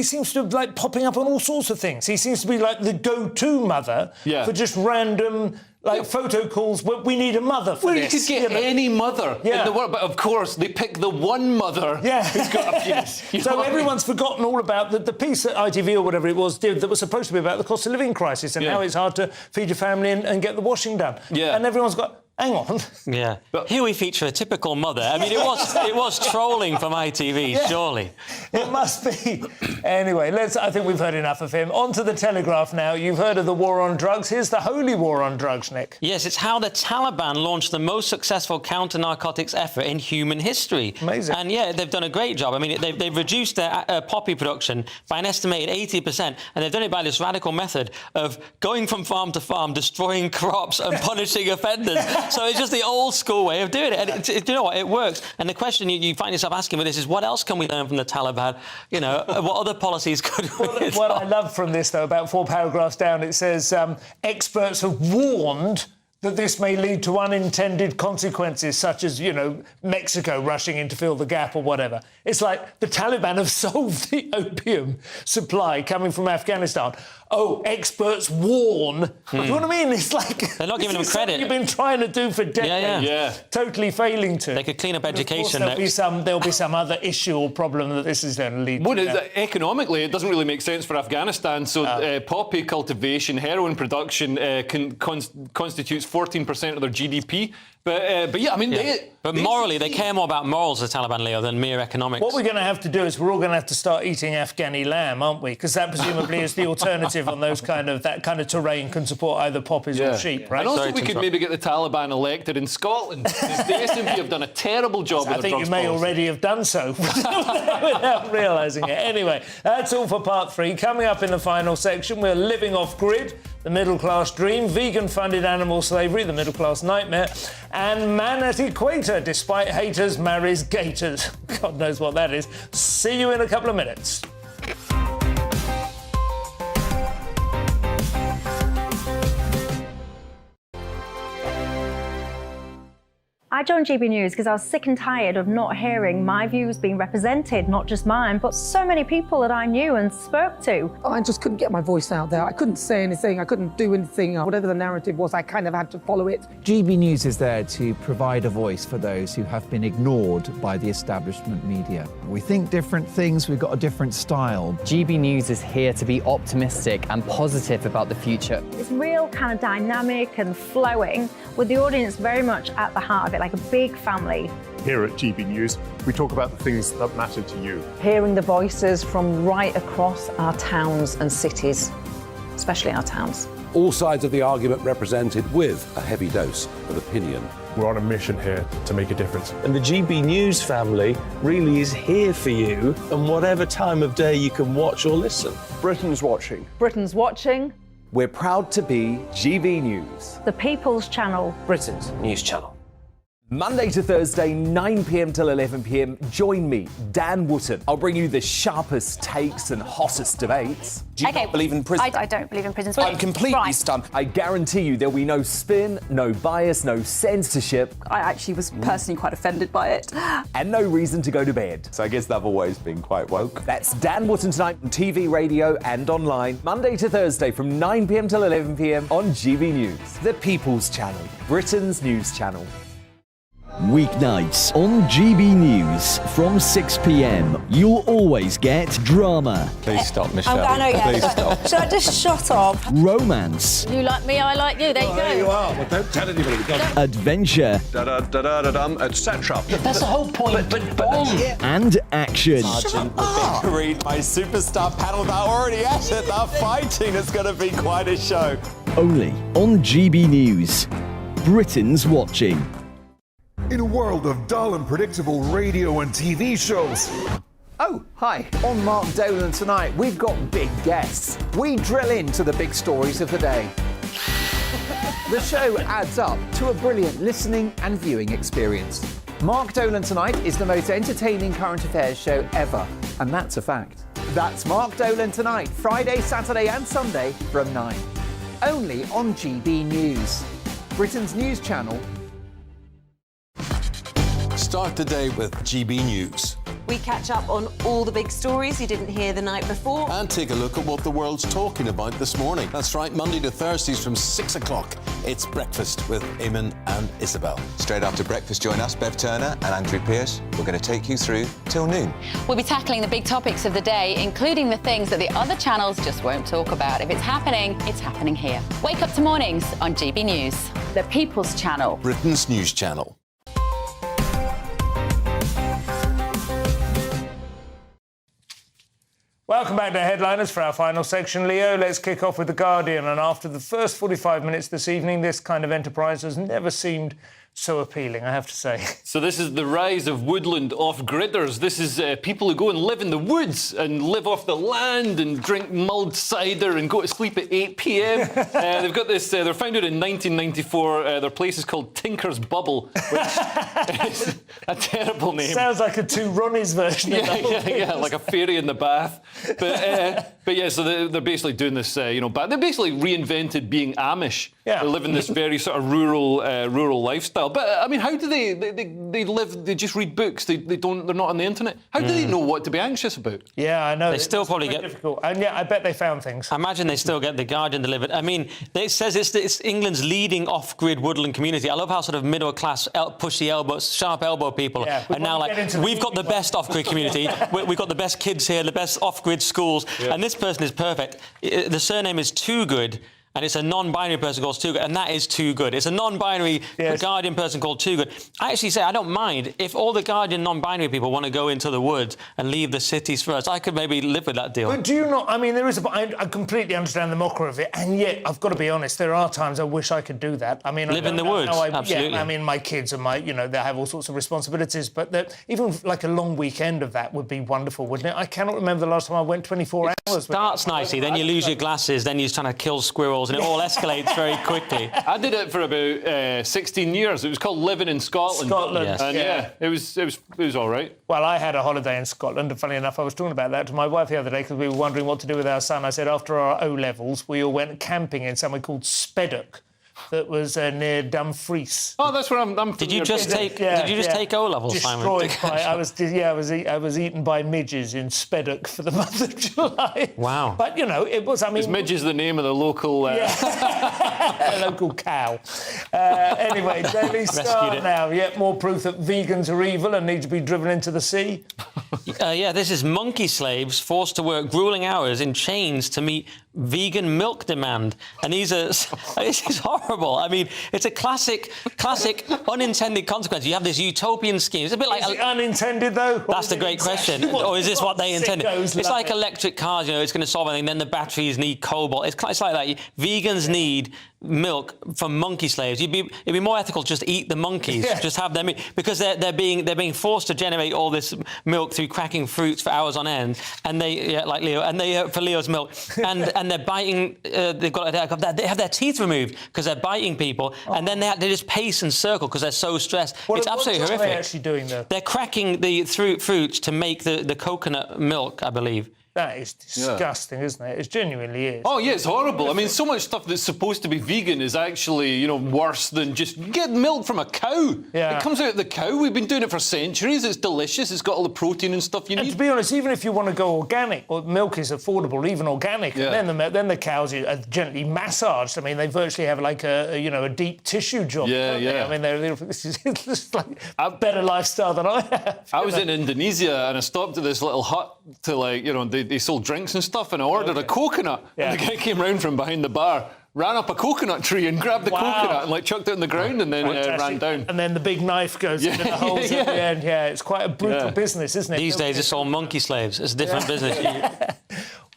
seems to like popping up on all sorts of things. He seems to be like the go-to mother for just random. Like photo calls, we need a mother for this. You could get any mother in the world, but of course they pick the one mother who's got a penis. So everyone's forgotten all about the piece at ITV or whatever it was did that was supposed to be about the cost of living crisis and how it's hard to feed your family and get the washing done. And everyone's got... hang on. Yeah. Here we feature a typical mother. I mean, it was trolling from ITV, surely. It must be. Anyway, I think we've heard enough of him. On to the Telegraph now. You've heard of the war on drugs. Here's the holy war on drugs, Nick. Yes, it's how the Taliban launched the most successful counter-narcotics effort in human history. Amazing. And, yeah, they've done a great job. I mean, they've reduced their poppy production by an estimated 80%, and they've done it by this radical method of going from farm to farm, destroying crops and punishing offenders. So it's just the old-school way of doing it. And you know what? It works. And the question you find yourself asking with this is, what else can we learn from the Taliban? You know, what other policies could we... What I love from this, though, about 4 paragraphs down, it says, experts have warned that this may lead to unintended consequences, such as, you know, Mexico rushing in to fill the gap or whatever. It's like the Taliban have solved the opium supply coming from Afghanistan. Oh, experts warn. Do you know what I mean? It's like... They're not giving them credit. You've been trying to do for decades. Yeah. Totally failing to. They could clean up education. Of course, there'll be some other issue or problem that this is going to lead to. Economically, it doesn't really make sense for Afghanistan. So poppy cultivation, heroin production constitutes 14% of their GDP. But yeah, I mean... But morally, they care more about morals, the Taliban, Leo, than mere economics. What we're going to have to do is we're all going to have to start eating Afghani lamb, aren't we? Because that presumably is the alternative on that kind of terrain can support either poppies or sheep, right? And also we could maybe get the Taliban elected in Scotland. Because the SNP have done a terrible job with their drugs policy. I think you may already have done so without realising it. Anyway, that's all for part 3. Coming up in the final section, we're living off-grid, the middle-class dream, vegan-funded animal slavery, the middle-class nightmare, and man at equator, despite haters, marries gators. God knows what that is. See you in a couple of minutes. I joined GB News because I was sick and tired of not hearing my views being represented, not just mine, but so many people that I knew and spoke to. I just couldn't get my voice out there. I couldn't say anything. I couldn't do anything. Whatever the narrative was, I kind of had to follow it. GB News is there to provide a voice for those who have been ignored by the establishment media. We think different things. We've got a different style. GB News is here to be optimistic and positive about the future. It's real kind of dynamic and flowing, with the audience very much at the heart of it, like a big family. Here at GB News, we talk about the things that matter to you. Hearing the voices from right across our towns and cities, especially our towns. All sides of the argument represented with a heavy dose of opinion. We're on a mission here to make a difference. And the GB News family really is here for you, and whatever time of day you can watch or listen. Britain's watching. Britain's watching. We're proud to be GB News. The People's Channel. Britain's news channel. Monday to Thursday, 9 p.m. till 11 p.m. Join me, Dan Wootton. I'll bring you the sharpest takes and hottest debates. Do you not believe in prison? I don't believe in prisons. I'm completely stunned. I guarantee you there'll be no spin, no bias, no censorship. I actually was personally quite offended by it. And no reason to go to bed. So I guess they've always been quite woke. That's Dan Wootton Tonight on TV, radio and online. Monday to Thursday from 9 p.m. till 11 p.m. on GB News. The People's Channel, Britain's news channel. Weeknights on GB News from 6 p.m. You'll always get drama. Please stop, Michelle. I know, yeah. Please stop. Should I just shut up? Romance. You like me, I like you. There you go. There you are. Well, don't tell anybody. Adventure. Etc. That's the whole point. But and action. Sergeant read my superstar panel. They're already at it. They're fighting. It's going to be quite a show. Only on GB News. Britain's watching. In a world of dull and predictable radio and TV shows. Oh, hi. On Mark Dolan tonight, we've got big guests. We drill into the big stories of the day. The show adds up to a brilliant listening and viewing experience. Mark Dolan Tonight is the most entertaining current affairs show ever, and that's a fact. That's Mark Dolan Tonight, Friday, Saturday and Sunday from 9. Only on GB News, Britain's news channel. Start the day with GB News. We catch up on all the big stories you didn't hear the night before. And take a look at what the world's talking about this morning. That's right, Monday to Thursdays from 6 o'clock. It's Breakfast with Eamon and Isabel. Straight after breakfast, join us, Bev Turner and Andrew Pierce. We're going to take you through till noon. We'll be tackling the big topics of the day, including the things that the other channels just won't talk about. If it's happening here. Wake up to mornings on GB News. The People's Channel. Britain's news channel. Welcome back to Headliners for our final section, Leo. Let's kick off with The Guardian. And after the first 45 minutes this evening, this kind of enterprise has never seemed so appealing, I have to say. So this is the rise of woodland off-gridders. This is people who go and live in the woods and live off the land and drink mulled cider and go to sleep at 8 p.m. They've got this, they're founded in 1994. Their place is called Tinker's Bubble, which is a terrible name. Sounds like a Two Ronnies version of that. Yeah, like a fairy in the bath. But yeah, so they're basically doing this, they basically reinvented being Amish. Yeah. They live in this very sort of rural lifestyle. But I mean, how do they live? They just read books. They're not on the internet. How do they know what to be anxious about? Yeah, I know. They still probably get difficult. And yeah, I bet they found things. I imagine they still get The Guardian delivered. I mean, it says it's England's leading off-grid woodland community. I love how sort of middle-class, pushy elbow, sharp elbow people are now like, we've got the best off-grid community. We've got the best kids here, the best off-grid schools, and this person is perfect. The surname is Too Good. And it's a non-binary person called Too Good, and that is Too Good. It's a non-binary Guardian person called Too Good. I actually say I don't mind if all the Guardian non-binary people want to go into the woods and leave the cities first. I could maybe live with that deal. But do you not? I mean, I completely understand the mockery of it, and yet I've got to be honest. There are times I wish I could do that. I mean, live in the woods. Absolutely. Yeah, I mean, my kids and they have all sorts of responsibilities, but even like a long weekend of that would be wonderful, wouldn't it? I cannot remember the last time I went 24 hours. Starts nicely, then you lose your glasses, then you're trying to kill squirrels, and it all escalates very quickly. I did it for about 16 years. It was called Living in Scotland. Yes. And it was all right. Well, I had a holiday in Scotland, and funny enough, I was talking about that to my wife the other day because we were wondering what to do with our son. I said after our O-levels, we all went camping in somewhere called Speddock. That was near Dumfries. Oh, that's where I'm. Did you just take O-levels, Simon? Destroyed by. I was eaten by midges in Speddock for the month of July. Wow. But it was. I mean, is midges the name of the local? local cow. Anyway, Daily Star now. Yet more proof that vegans are evil and need to be driven into the sea. This is monkey slaves forced to work grueling hours in chains to meet vegan milk demand, and this is horrible. I mean, it's a classic unintended consequence. You have this utopian scheme. It's a bit like is it unintended though. That's the great question. Or is this what they intended? It's like electric cars. It's going to solve anything. Then the batteries need cobalt. It's like that. Vegans need milk from monkey slaves. It'd be more ethical just to eat the monkeys, just have them eat, because they're being forced to generate all this milk through cracking fruits for hours on end, and for Leo's milk, and they're biting. They have their teeth removed because they're biting people, and then they just pace and circle because they're so stressed. It's absolutely horrific. What are they actually doing though? They're cracking the fruits to make the coconut milk, I believe. That is disgusting, isn't it? It genuinely is. Oh, yeah, it's horrible. I mean, so much stuff that's supposed to be vegan is actually, worse than just get milk from a cow. Yeah. It comes out of the cow. We've been doing it for centuries. It's delicious. It's got all the protein and stuff you need. And to be honest, even if you want to go organic, milk is affordable, even organic. Yeah. And then the cows are gently massaged. I mean, they virtually have like a deep tissue job. Yeah. I mean, this is like a better lifestyle than I have. I was in Indonesia and I stopped at this little hut to they sold drinks and stuff, and I ordered a coconut. Yeah. And the guy came round from behind the bar, ran up a coconut tree and grabbed the coconut and chucked it on the ground and then ran down. And then the big knife goes into the holes at the end. Yeah, it's quite a brutal business, isn't it? These days it's all monkey slaves. It's a different business.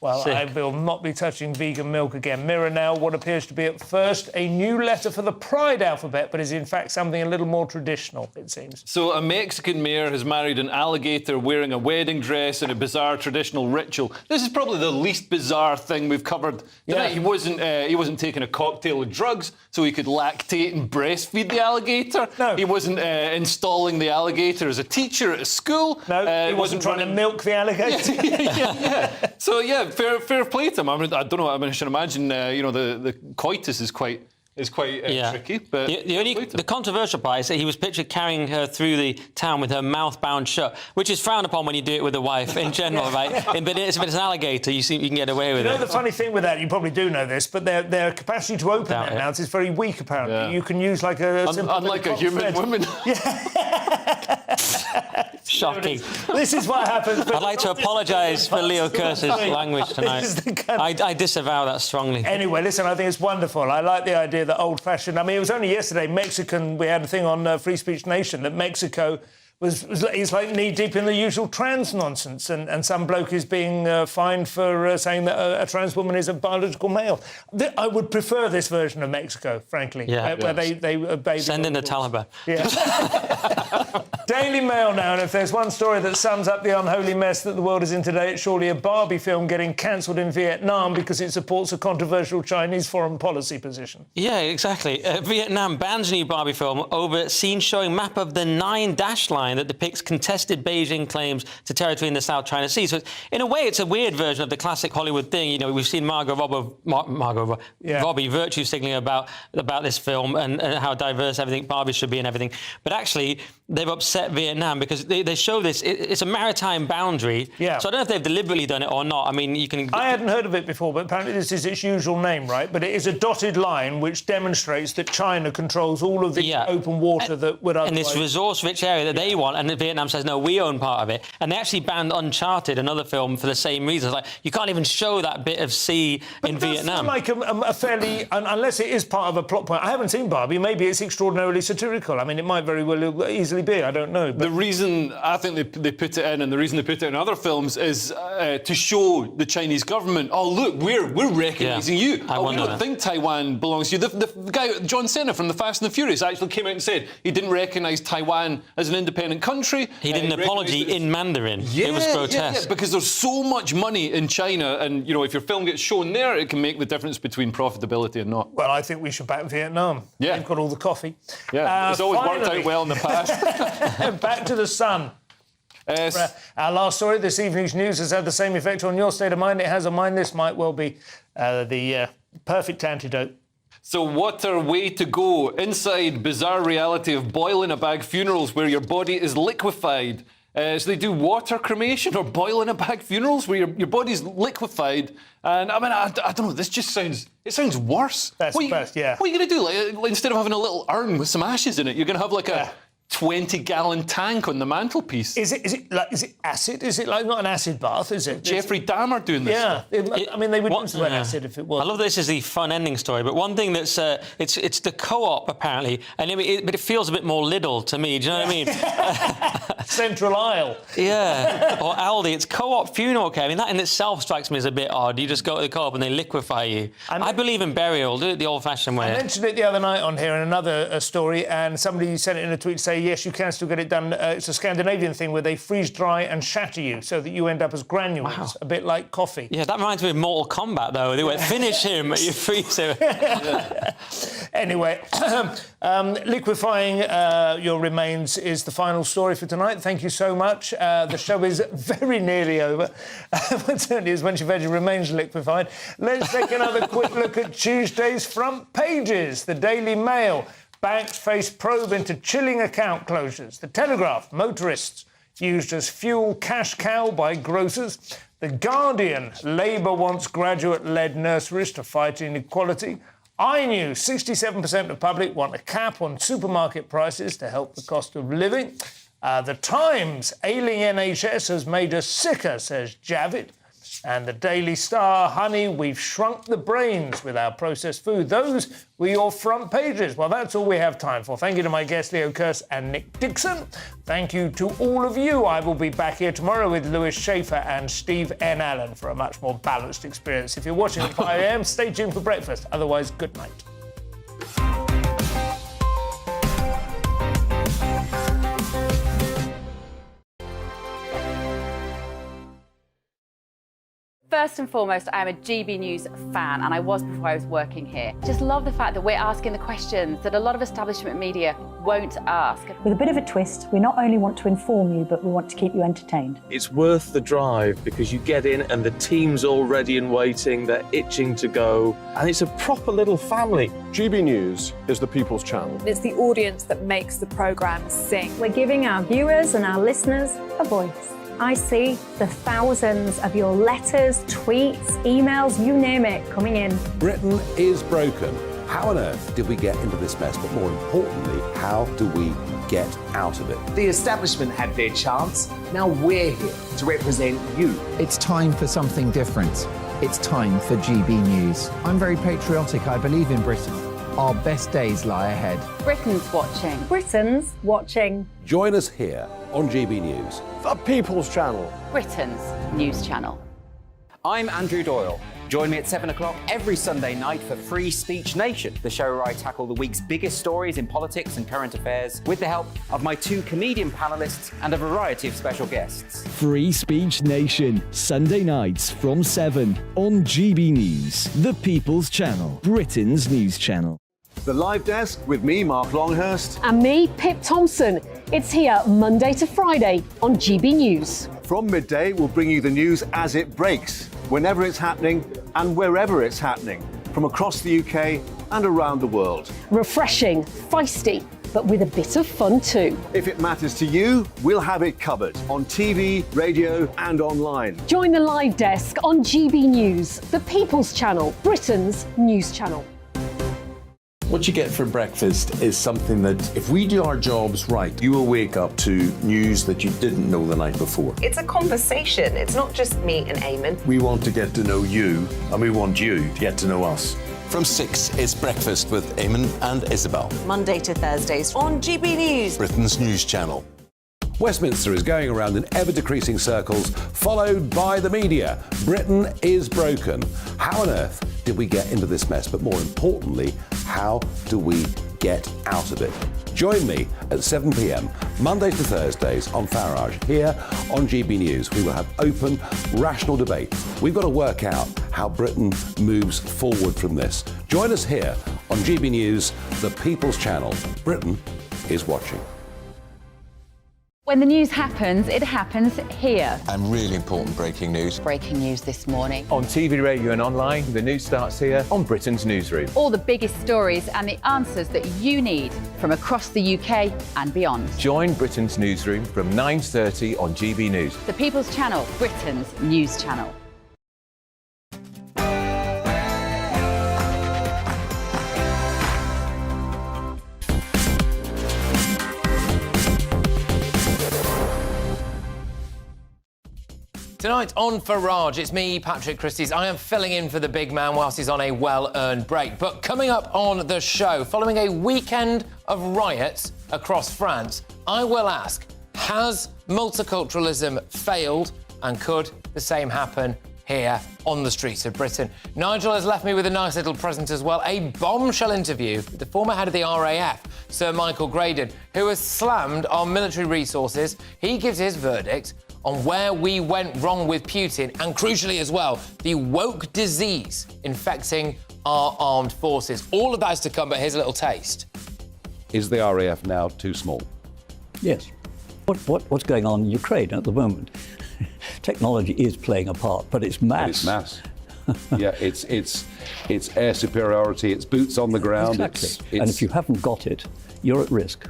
Well, I will not be touching vegan milk again. Mirror now, what appears to be at first a new letter for the Pride alphabet, but is in fact something a little more traditional, it seems. So a Mexican mayor has married an alligator wearing a wedding dress in a bizarre traditional ritual. This is probably the least bizarre thing we've covered tonight. He wasn't taking a cocktail of drugs so he could lactate and breastfeed the alligator. No. He wasn't installing the alligator as a teacher at a school. No, he wasn't trying to milk the alligator. So, fair play to him. I don't know. I should imagine, the coitus is quite is quite tricky. But the controversial part is that he was pictured carrying her through the town with her mouth bound shut, which is frowned upon when you do it with a wife in general, right? But if it's an alligator, you can get away with it. You know the funny thing with that, you probably do know this, but their capacity to open their mouths is very weak, apparently. Yeah. You can use like a... Unlike a human woman. Shocking. This is what happens. I'd like to apologise for Leo Kers's language tonight. I disavow that strongly. Anyway, listen, I think it's wonderful. I like the idea that old-fashioned... I mean, it was only yesterday, Mexican... We had a thing on Free Speech Nation that Mexico is like knee-deep in the usual trans nonsense, and some bloke is being fined for saying that a trans woman is a biological male. I would prefer this version of Mexico, frankly, where they obey... Send in the Taliban. Yeah. Daily Mail now, and if there's one story that sums up the unholy mess that the world is in today, it's surely a Barbie film getting cancelled in Vietnam because it supports a controversial Chinese foreign policy position. Yeah, exactly. Vietnam bans new Barbie film over scenes showing map of the 9 dash line that depicts contested Beijing claims to territory in the South China Sea. So, in a way, it's a weird version of the classic Hollywood thing. You know, we've seen Margot Robbie virtue signalling about this film and how diverse everything Barbie should be and everything. But actually, they've upset Vietnam because they show this. It's a maritime boundary. Yeah. So I don't know if they've deliberately done it or not. I mean, you can... I hadn't heard of it before, but apparently this is its usual name, right? But it is a dotted line which demonstrates that China controls all of the open water that would otherwise... And this resource-rich area that they want, and Vietnam says, no, we own part of it. And they actually banned Uncharted, another film, for the same reasons. Like, you can't even show that bit of sea in Vietnam. But it does feel like a fairly... Unless it is part of a plot point. I haven't seen Barbie. Maybe it's extraordinarily satirical. I mean, it might very well easily be. I don't know. But... The reason I think they put it in, and the reason they put it in other films, is to show the Chinese government, oh, look, we're recognising you. We don't think Taiwan belongs to you. The guy, John Cena from The Fast and the Furious, actually came out and said he didn't recognise Taiwan as an independent country. He did an apology in Mandarin. It was grotesque. Yeah, because there's so much money in China, and, you know, if your film gets shown there, it can make the difference between profitability and not. Well, I think we should back Vietnam. Yeah. They've got all the coffee. Yeah, it's always worked out well in the past. Back to the Sun. Our last story, this evening's news, has had the same effect on your state of mind it has on mine. This might well be the perfect antidote. So what a way to go inside bizarre reality of boil-in-a-bag funerals where your body is liquefied. So they do water cremation or boil-in-a-bag funerals where your body's liquefied. And, I mean, I don't know, this just sounds... It sounds worse. That's the best, yeah. What are you going to do? Like, instead of having a little urn with some ashes in it, you're going to have, like, a 20-gallon tank on the mantelpiece. Is it acid? Is it like not an acid bath? Is it Jeffrey Dahmer doing this? Yeah, I mean they would use acid if it was. I love this is the fun ending story, but one thing that's it's the co-op apparently, and but it feels a bit more Lidl to me. Do you know what I mean? Central Aisle. Yeah, or Aldi. It's co-op funeral care. I mean that in itself strikes me as a bit odd. You just go to the co-op and they liquefy you. I believe in burial. Do it the old-fashioned way. I mentioned it the other night on here in another story, and somebody sent it in a tweet to say, yes, you can still get it done. It's a Scandinavian thing where they freeze dry and shatter you so that you end up as granules, a bit like coffee. Yeah, that reminds me of Mortal Kombat, though. They went, finish him, you freeze him. Anyway, liquefying your remains is the final story for tonight. Thank you so much. The show is very nearly over, but certainly as much of your remains liquefied. Let's take another quick look at Tuesday's front pages. The Daily Mail. Banks face probe into chilling account closures. The Telegraph, motorists used as fuel cash cow by grocers. The Guardian, Labour wants graduate-led nurseries to fight inequality. iNews, 67% of public want a cap on supermarket prices to help the cost of living. The Times, ailing NHS has made us sicker, says Javid. And the Daily Star, honey, we've shrunk the brains with our processed food. Those were your front pages. Well, that's all we have time for. Thank you to my guests, Leo Kearse and Nick Dixon. Thank you to all of you. I will be back here tomorrow with Lewis Schaefer and Steve N. Allen for a much more balanced experience. If you're watching at 5 a.m, stay tuned for breakfast. Otherwise, good night. First and foremost, I am a GB News fan, and I was before I was working here. Just love the fact that we're asking the questions that a lot of establishment media won't ask. With a bit of a twist, we not only want to inform you, but we want to keep you entertained. It's worth the drive because you get in and the team's all ready and waiting, they're itching to go, and it's a proper little family. GB News is the People's Channel. It's the audience that makes the programme sing. We're giving our viewers and our listeners a voice. I see the thousands of your letters, tweets, emails, you name it, coming in. Britain is broken. How on earth did we get into this mess? But more importantly, how do we get out of it? The establishment had their chance. Now we're here to represent you. It's time for something different. It's time for GB News. I'm very patriotic. I believe in Britain. Our best days lie ahead. Britain's watching. Britain's watching. Join us here on GB News. The People's Channel. Britain's news channel. I'm Andrew Doyle. Join me at 7 o'clock every Sunday night for Free Speech Nation, the show where I tackle the week's biggest stories in politics and current affairs with the help of my 2 comedian panellists and a variety of special guests. Free Speech Nation, Sunday nights from 7 on GB News, the People's Channel, Britain's news channel. The Live Desk with me, Mark Longhurst. And me, Pip Thompson. It's here Monday to Friday on GB News. From midday, we'll bring you the news as it breaks, whenever it's happening and wherever it's happening, from across the UK and around the world. Refreshing, feisty, but with a bit of fun too. If it matters to you, we'll have it covered on TV, radio and online. Join the Live Desk on GB News, the People's Channel, Britain's news channel. What you get for breakfast is something that, if we do our jobs right, you will wake up to news that you didn't know the night before. It's a conversation. It's not just me and Eamon. We want to get to know you, and we want you to get to know us. From 6, it's Breakfast with Eamon and Isabel. Monday to Thursdays on GB News. Britain's news channel. Westminster is going around in ever-decreasing circles, followed by the media. Britain is broken. How on earth did we get into this mess? But more importantly, how do we get out of it? Join me at 7 p.m, Mondays to Thursdays on Farage, here on GB News. We will have open, rational debate. We've got to work out how Britain moves forward from this. Join us here on GB News, the People's Channel. Britain is watching. When the news happens, it happens here. And really important breaking news. Breaking news this morning. On TV, radio and online, the news starts here on Britain's Newsroom. All the biggest stories and the answers that you need from across the UK and beyond. Join Britain's Newsroom from 9:30 on GB News. The People's Channel, Britain's news channel. Tonight on Farage, it's me, Patrick Christys. I am filling in for the big man whilst he's on a well-earned break. But coming up on the show, following a weekend of riots across France, I will ask, has multiculturalism failed, and could the same happen here on the streets of Britain? Nigel has left me with a nice little present as well, a bombshell interview with the former head of the RAF, Sir Michael Graydon, who has slammed our military resources. He gives his verdict on where we went wrong with Putin, and crucially as well, the woke disease infecting our armed forces. All of that is to come, but here's a little taste. Is the RAF now too small? Yes. What's going on in Ukraine at the moment? Technology is playing a part, but it's mass. It's mass. Yeah, it's air superiority, it's boots on the ground. Exactly. And if you haven't got it, you're at risk.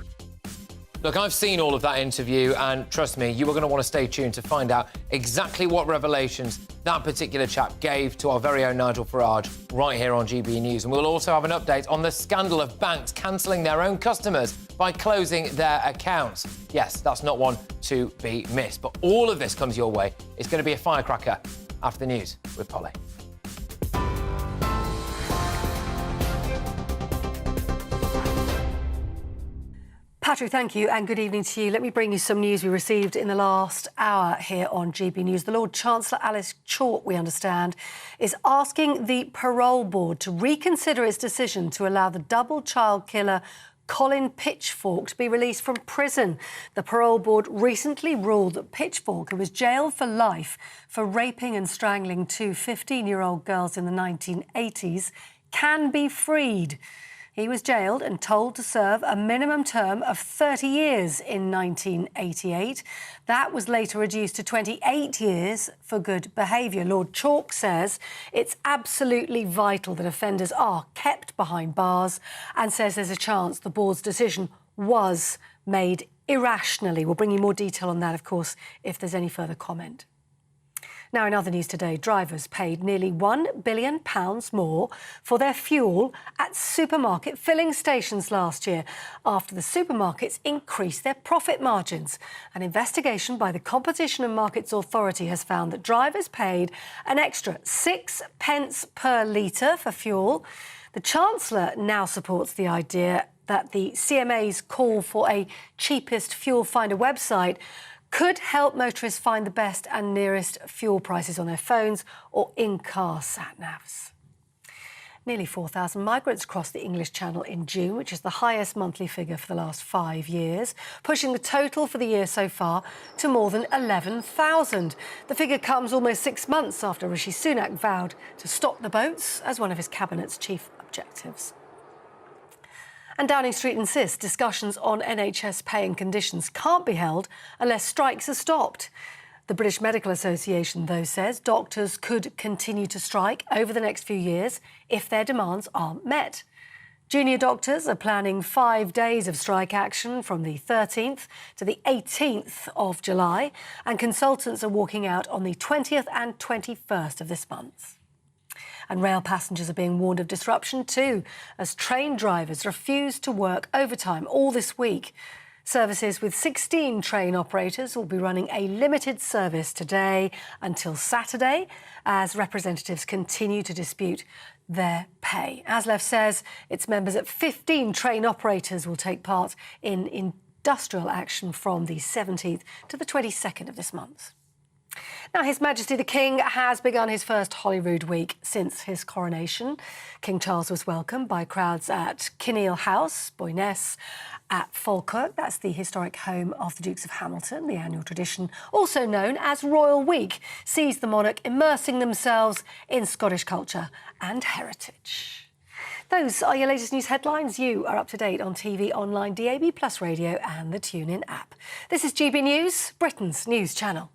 Look, I've seen all of that interview, and trust me, you are going to want to stay tuned to find out exactly what revelations that particular chap gave to our very own Nigel Farage right here on GB News. And we'll also have an update on the scandal of banks cancelling their own customers by closing their accounts. Yes, that's not one to be missed. But all of this comes your way. It's going to be a firecracker after the news with Polly. Patrick, thank you, and good evening to you. Let me bring you some news we received in the last hour here on GB News. The Lord Chancellor Alice Chalk, we understand, is asking the Parole Board to reconsider its decision to allow the double child killer Colin Pitchfork to be released from prison. The parole board recently ruled that Pitchfork, who was jailed for life for raping and strangling two 15-year-old girls in the 1980s, can be freed. He was jailed and told to serve a minimum term of 30 years in 1988. That was later reduced to 28 years for good behaviour. Lord Chalk says it's absolutely vital that offenders are kept behind bars and says there's a chance the board's decision was made irrationally. We'll bring you more detail on that, of course, if there's any further comment. Now, in other news today, drivers paid nearly £1 billion more for their fuel at supermarket filling stations last year after the supermarkets increased their profit margins. An investigation by the Competition and Markets Authority has found that drivers paid an extra 6 pence per litre for fuel. The Chancellor now supports the idea that the CMA's call for a cheapest fuel finder website could help motorists find the best and nearest fuel prices on their phones or in-car sat-navs. Nearly 4,000 migrants crossed the English Channel in June, which is the highest monthly figure for the last 5 years, pushing the total for the year so far to more than 11,000. The figure comes almost 6 months after Rishi Sunak vowed to stop the boats as one of his cabinet's chief objectives. And Downing Street insists discussions on NHS pay and conditions can't be held unless strikes are stopped. The British Medical Association, though, says doctors could continue to strike over the next few years if their demands aren't met. Junior doctors are planning 5 days of strike action from the 13th to the 18th of July, and consultants are walking out on the 20th and 21st of this month. And rail passengers are being warned of disruption too, as train drivers refuse to work overtime all this week. Services with 16 train operators will be running a limited service today until Saturday, as representatives continue to dispute their pay. ASLEF says its members at 15 train operators will take part in industrial action from the 17th to the 22nd of this month. Now, His Majesty the King has begun his first Holyrood week since his coronation. King Charles was welcomed by crowds at Kinneil House, Boyness, at Falkirk. That's the historic home of the Dukes of Hamilton. The annual tradition, also known as Royal Week, sees the monarch immersing themselves in Scottish culture and heritage. Those are your latest news headlines. You are up to date on TV, online, DAB+ radio and the TuneIn app. This is GB News, Britain's news channel.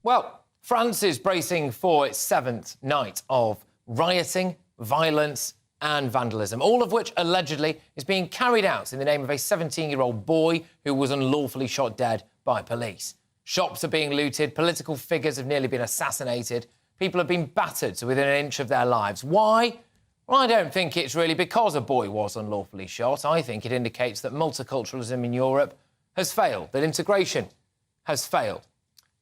Well, France is bracing for its 7th night of rioting, violence and vandalism, all of which allegedly is being carried out in the name of a 17-year-old boy who was unlawfully shot dead by police. Shops are being looted, political figures have nearly been assassinated, people have been battered to within an inch of their lives. Why? Well, I don't think it's really because a boy was unlawfully shot. I think it indicates that multiculturalism in Europe has failed, that integration has failed.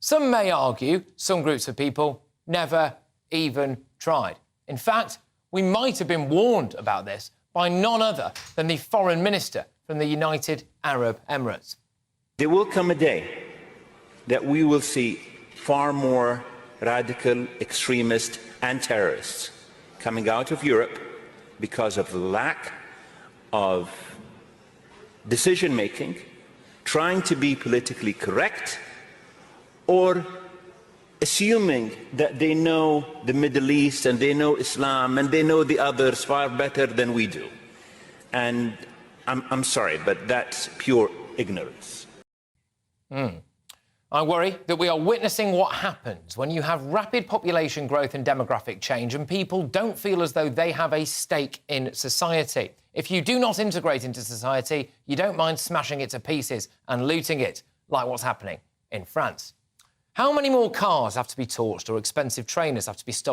Some may argue some groups of people never even tried. In fact, we might have been warned about this by none other than the foreign minister from the United Arab Emirates. There will come a day that we will see far more radical extremists and terrorists coming out of Europe because of the lack of decision-making, trying to be politically correct, or assuming that they know the Middle East and they know Islam and they know the others far better than we do. And I'm sorry, but that's pure ignorance. I worry that we are witnessing what happens when you have rapid population growth and demographic change and people don't feel as though they have a stake in society. If you do not integrate into society, you don't mind smashing it to pieces and looting it, like what's happening in France. How many more cars have to be torched or expensive trainers have to be stolen